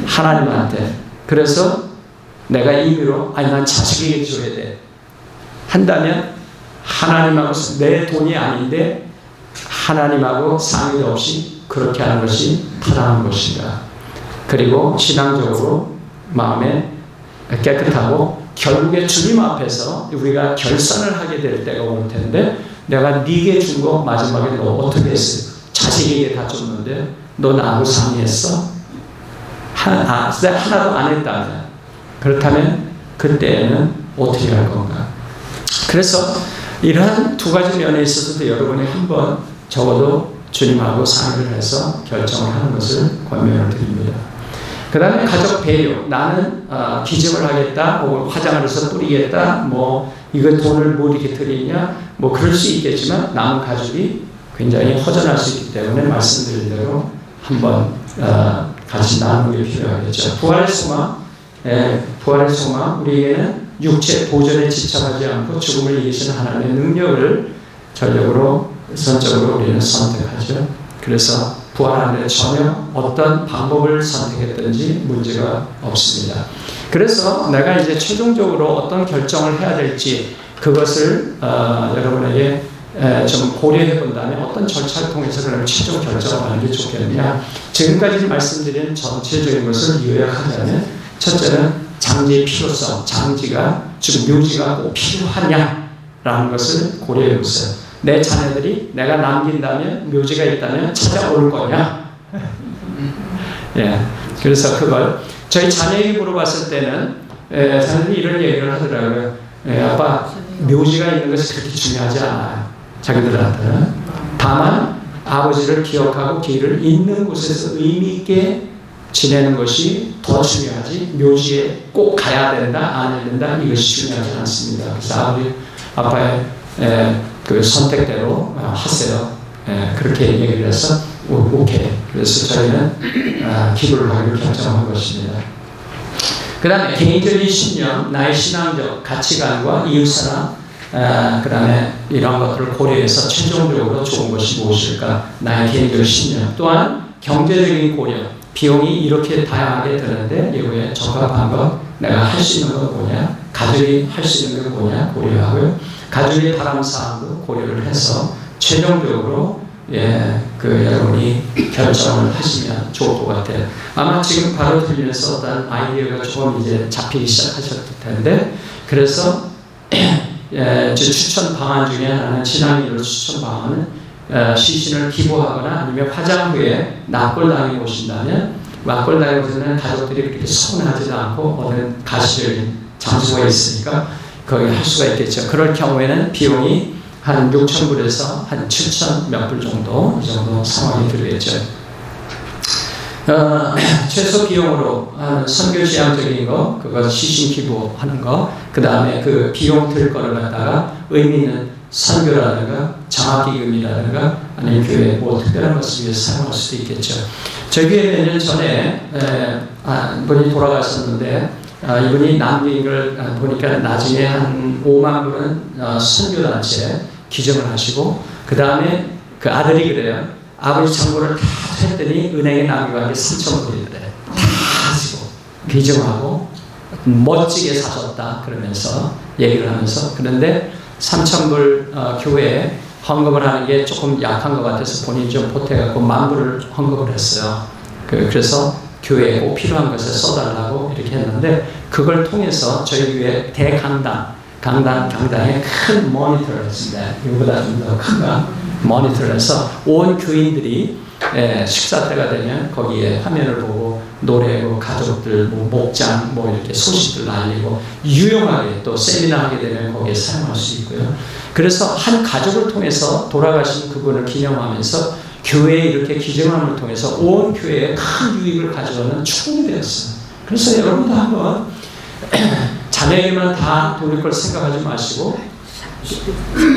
하나님한테. 그래서 내가 임의로 아니 난 자식에게 줘야 돼 한다면 하나님하고 내 돈이 아닌데 하나님하고 상의 없이 그렇게 하는 것이 타당한 것인가. 그리고 신앙적으로 마음에 깨끗하고 결국에 주님 앞에서 우리가 결산을 하게 될 때가 올 텐데 내가 네게 준 거 마지막에 너 어떻게 했어? 자식에게 다 줬는데 너 나하고 상의했어? 하나도 안 했다면 그렇다면 그때는 어떻게 할 건가? 그래서 이러한 두 가지 면에 있어서도 여러분이 한번 적어도 주님하고 상의를 해서 결정을 하는 것을 권면을 드립니다. 그 다음에 가족 배려. 나는 기증을 하겠다, 혹은 화장을 해서 뿌리겠다, 뭐 이거 돈을 뭐 이렇게 드리냐, 뭐 그럴 수 있겠지만 남은 가족이 굉장히 허전할 수 있기 때문에 말씀드린 대로 한번 같이 나누는 게 필요하겠죠. 부활의 소망, 부활의 소망. 우리에게는 육체 보존에 집착하지 않고 죽음을 이기시는 하나님의 능력을 전적으로 선적으로 우리는 선택하죠. 그래서 부활하는데 전혀 어떤 방법을 선택했든지 문제가 없습니다. 그래서 내가 이제 최종적으로 어떤 결정을 해야 될지 그것을 여러분에게 좀 고려해 본다면 어떤 절차를 통해서 그러면 최종 결정을 하는 게 좋겠느냐. 지금까지 말씀드린 전체적인 것을 요약하자면 첫째는 장지의 필요성, 장지가 지금 묘지가 꼭 필요하냐라는 것을 고려해 보세요. 내 자녀들이 내가 남긴다면 묘지가 있다면 찾아올 거냐? 예, 그래서 그걸 저희 자녀에게 물어봤을 때는 자녀들이 이런 얘기를 하더라고요. 아빠 묘지가 있는 것이 그렇게 중요하지 않아요. 자기들한테는. 다만 아버지를 기억하고 길을 있는 곳에서 의미 있게 지내는 것이 더 중요하지 묘지에 꼭 가야 된다 안 해야 된다 이것이 중요하지 않습니다. 그래서 아빠의 그 선택대로 하세요. 그렇게 얘기를 해서 오케이. 그래서 저희는 기도를 하기로 결정한 것입니다. 그 다음에 개인적인 신념, 나의 신앙적 가치관과 이웃사랑, 그 다음에 이런 것들을 고려해서 최종적으로 좋은 것이 무엇일까? 나의 개인적인 신념. 또한 경제적인 고려, 비용이 이렇게 다양하게 드는데 이거에 적합한 것, 내가 할 수 있는 건 뭐냐? 가족이 할 수 있는 게 뭐냐? 고려하고요. 가족의 바람사항도 고려를 해서 최종적으로 여러분이 결정을 하시면 좋을 것 같아요. 아마 지금 바로 들면서 어떤 아이디어가 조금 이제 잡히기 시작하셨을 텐데, 그래서 제 추천 방안 중에 하나는 신앙인으로 추천 방안은 시신을 기부하거나 아니면 화장 후에 납골당해 보신다면, 납골당해 보시면 가족들이 그렇게 서운하지도 않고 어느 가시적인 장소가 있으니까 거기 할 수가 있겠죠. 그럴 경우에는 비용이 한 6,000불에서 한 7,000 몇 불 정도, 이 정도 상황이 들겠죠. 최소 비용으로 선교지향적인 거, 그거 시신 기부하는 거, 그 다음에 그 비용 들 거를 갖다가 의미 있는 선교라든가 장학기금이라든가 아니면 교회 뭐 특별한 것을 위해서 사용할 수도 있겠죠. 저희 교회 몇 년 전에 분이 돌아가셨는데, 이분이 남긴 걸 보니까 나중에 한 5만 불은 선교단체에 기증을 하시고, 그 다음에 그 아들이 그래요. 아버지 잔고를 다 했더니 은행에 남겨간 게 3,000불이래. 다 하시고 기증하고 멋지게 사셨다 그러면서 얘기를 하면서, 그런데 3,000불 교회에 헌금을 하는 게 조금 약한 것 같아서 본인이 좀 보태갖고 10,000불을 헌금을 했어요. 그래서 교회에 꼭 필요한 것에 써달라고 이렇게 했는데, 그걸 통해서 저희 교회 강당에 큰 모니터를 했습니다. 이거보다 좀 더 큰가 모니터를 해서 온 교인들이 식사 때가 되면 거기에 화면을 보고 노래, 가족들, 목장, 이렇게 소식들 알리고, 유용하게 또 세미나 하게 되면 거기에 사용할 수 있고요. 그래서 한 가족을 통해서 돌아가신 그분을 기념하면서 교회에 이렇게 기증함을 통해서 온 교회에 큰 유익을 가져오는 축복이 되었어요. 그래서 여러분도 한번 자녀에게만 다 돌릴 걸 생각하지 마시고,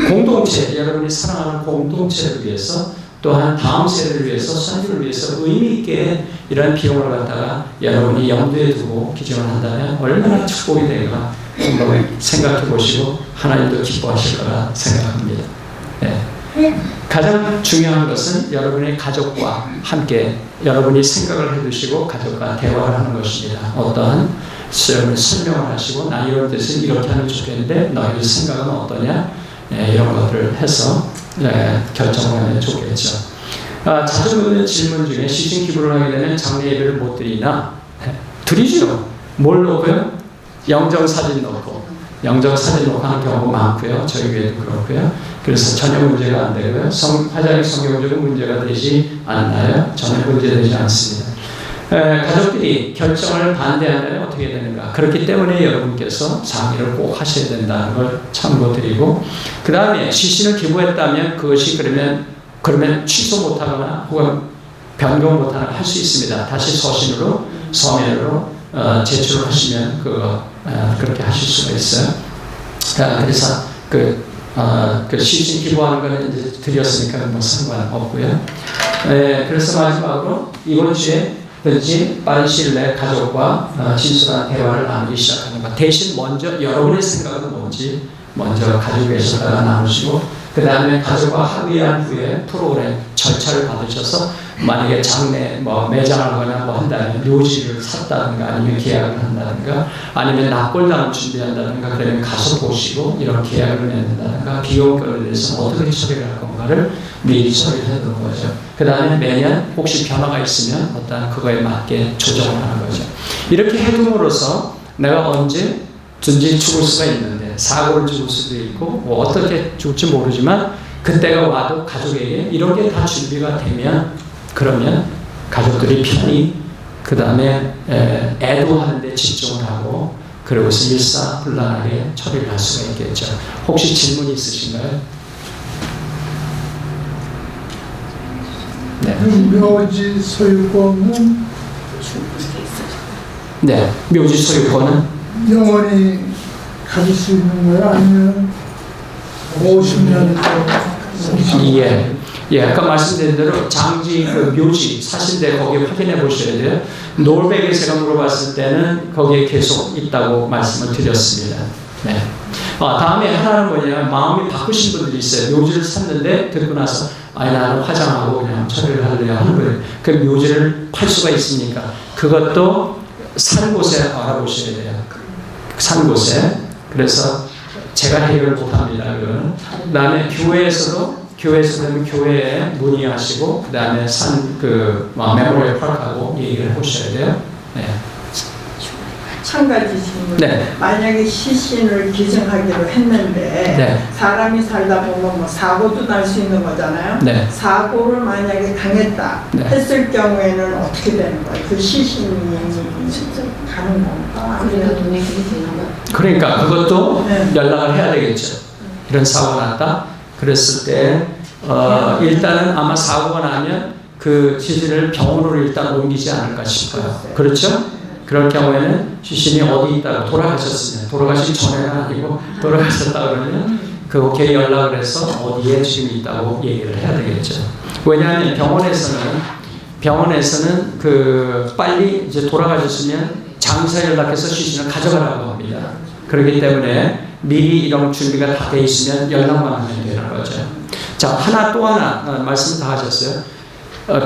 공동체, 여러분이 사랑하는 공동체를 위해서, 또한 다음 세대를 위해서, 선교를 위해서 의미 있게 이런 비용을 갖다가 여러분이 염두에 두고 기증을 한다면 얼마나 축복이 되는가 한번 생각해 보시고 하나님도 기뻐하실 거라 생각합니다. 가장 중요한 것은 여러분의 가족과 함께 여러분이 생각을 해두시고 가족과 대화를 하는 것입니다. 어떠한 설명을 하시고, 나 이런 뜻은 이렇게 하면 좋겠는데 너희 생각은 어떠냐, 이런 것들을 해서 결정을 하면 좋겠죠. 자주 묻는 질문 중에 시신 기부를 하게 되면 장례 예배를 못 드리나? 드리죠. 뭘 넣고요? 영정사진 넣고 하는 경우가 많고요. 저희 교회도 그렇고요. 그래서 전혀 문제가 안 되고요. 화장의 성경적인 문제가 되지 않나요? 전혀 문제되지 않습니다. 가족들이 결정을 반대한다면 어떻게 되는가? 그렇기 때문에 여러분께서 상의를 꼭 하셔야 된다는 걸 참고드리고, 그 다음에 시신을 기부했다면 그것이 그러면 취소 못하거나 혹은 변경 못하거나 할 수 있습니다. 다시 서면으로 제출하시면 그렇게 하실 수가 있어요. 그래서 그 시신 기부하는 거는 이제 드렸으니까 뭐 상관없고요. 그래서 마지막으로 이번 주에 빠른 시일 내에 가족과 진솔한 대화를 나누기 시작하는 것. 대신 먼저 여러분의 생각은 뭔지 먼저 가족에서다가 나누시고, 그 다음에 가족과 합의한 후에 프로그램 절차를 받으셔서 만약에 장례 매장을 하거나 한다면 묘지를 샀다든가 아니면 계약을 한다든가 아니면 납골당을 준비한다든가, 그러면 가서 보시고 이런 계약을 맺는다든가 비용권에 대해서 어떻게 처리를 할 건가를 미리 처리를 해두는 거죠. 그 다음에 매년 혹시 변화가 있으면 어떤 그거에 맞게 조정을 하는 거죠. 이렇게 해둠으로써 내가 언제든지 죽을 수가 있는데, 사고를 죽을 수도 있고 어떻게 죽을지 모르지만 그때가 와도 가족에게 이런 게 다 준비가 되면, 그러면 가족들이 편히 그 다음에 애도하는 데 집중을 하고, 그러고서 일사불란하게 처리를 할 수가 있겠죠. 혹시 질문이 있으신가요? 네. 묘지 소유권은 묘지 소유권은 영원히 가질 수 있는 거야? 아니면 50년 또 30년? 예. 예, 아까 말씀드린 대로 장지 그 묘지 사신대 거기 확인해 보셔야 돼요. 노르웨기에 제가 물어봤을 때는 거기에 계속 있다고 말씀을 드렸습니다. 네. 다음에 하나는 뭐냐면 마음이 바꾸신 분들이 있어요. 묘지를 샀는데 듣고 나서 아니 나는 화장하고 그냥 처리를 하려고 하는 거예요. 그 묘지를 팔 수가 있으니까 그것도 산 곳에 알아보셔야 돼요. 산 곳에. 그래서 제가 해결을 못합니다. 그거는. 그다음에 교회에서도 교회에 문의하시고 그다음에 메모리얼 파크하고 얘기를 해보셔야 돼요. 네. 한 가지 질문. 네. 만약에 시신을 기증하기로 했는데 네. 사람이 살다 보면 뭐 사고도 날 수 있는 거잖아요. 네. 사고를 만약에 당했다 네. 했을 경우에는 어떻게 되는 거예요? 그 시신이 가는 건가? 그래도 돈이 그게 되는 거야. 그러니까 그것도 네. 연락을 해야 되겠죠. 이런 사고가 났다. 그랬을 때 일단은 아마 사고가 나면 그 시신을 병원으로 일단 옮기지 않을까 싶어요. 그렇죠? 그럴 경우에는 시신이 어디 있다가 돌아가셨으면 돌아가시기 전에는 아니고 돌아가셨다 그러면 그렇게 연락을 해서 어디에 지금 있다고 얘기를 해야 되겠죠. 왜냐하면 병원에서는 그 빨리 이제 돌아가셨으면 장사 연락해서 시신을 가져가라고 합니다. 그렇기 때문에 미리 이런 준비가 다 돼 있으면 연락만 하면 되는 거죠. 자, 또 하나 말씀 다 하셨어요.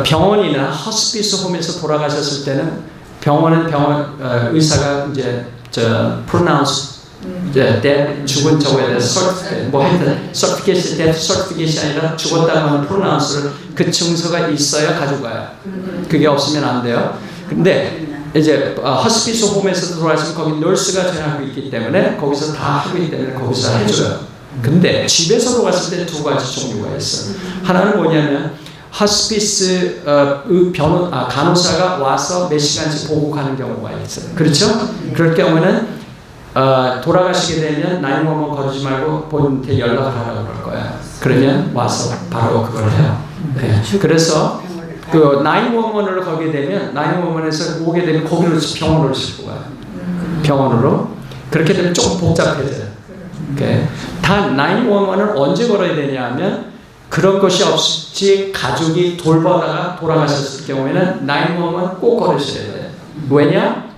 병원이나 허스피스 홈에서 돌아가셨을 때는 의사가 이제 pronounce dead 죽은 저거에 대해서 certification death certification 아니라 죽었다고 하는 pronounce를 그 증서가 있어야 가져가요. 그게 없으면 안 돼요. 근데 이제 허스피스 홈에서 돌아가시면 거기 널스가 전하고 있기 때문에 거기서 다 하고 있기 때문에 거기서 해줘요. 근데 집에서 돌아갔을 때 두 가지 종류가 있어요. 하나는 뭐냐면 허스피스 간호사가 와서 몇 시간씩 보고 가는 경우가 있어요. 그렇죠? 그럴 경우는 돌아가시게 되면 911 거르지 말고 본인한테 연락을 하라고 그럴 거예요. 그러면 와서 바로 그걸 해요. 네. 그래서 그 911을 가게 되면 911에서 오게 되면 거기로 병원으로 싣고 가요. 병원으로. 그렇게 되면 조금 복잡해져요. 오케이. 단 911을 언제 걸어야 되냐면 그런 것이 없이 가족이 돌보다가 돌아가셨을 경우에는 911 꼭 걸으셔야 돼요. 왜냐?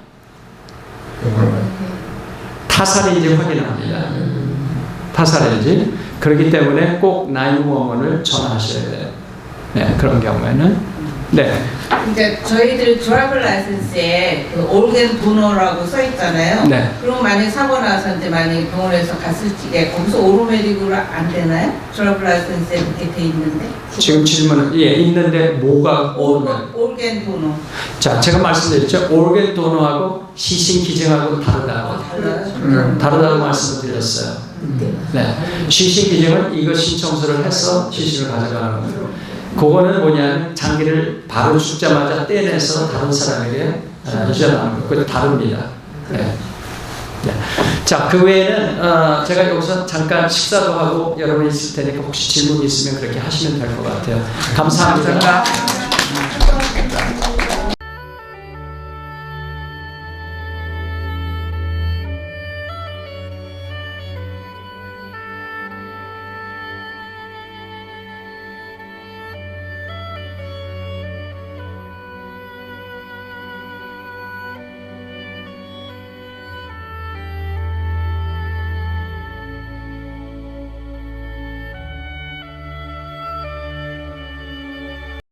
타살인지 확인합니다. 타살인지. 그렇기 때문에 꼭 911을 전화하셔야 돼요. 네, 그런 경우에는. 네. 이제 저희들 드라이버 라이센스에 그 올겐 도너라고 써 있잖아요. 네. 그럼 만약 사고 나서 이제 만약 병원에서 갔을 적에 거기서 오로메딕으로 안 되나요? 드라이버 라이센스에 그렇게 돼 있는데. 지금 질문은 있는데 뭐가 올겐 도너. 자, 제가 말씀드렸죠. 올겐 도너하고 시신 기증하고 다르다고. 달라요? 다르다고 말씀을 드렸어요. 네. 시신 기증은 이거 신청서를 해서 시신을 가져가는 거예요. 그거는 뭐냐면 장기를 바로 죽자마자 떼내서 다른 사람에게 유전하는 거. 그거 다릅니다. 네. 네. 자, 그 외에는 제가 여기서 잠깐 식사도 하고 여러분이 있을 테니까 혹시 질문 있으면 그렇게 하시면 될 것 같아요. 감사합니다.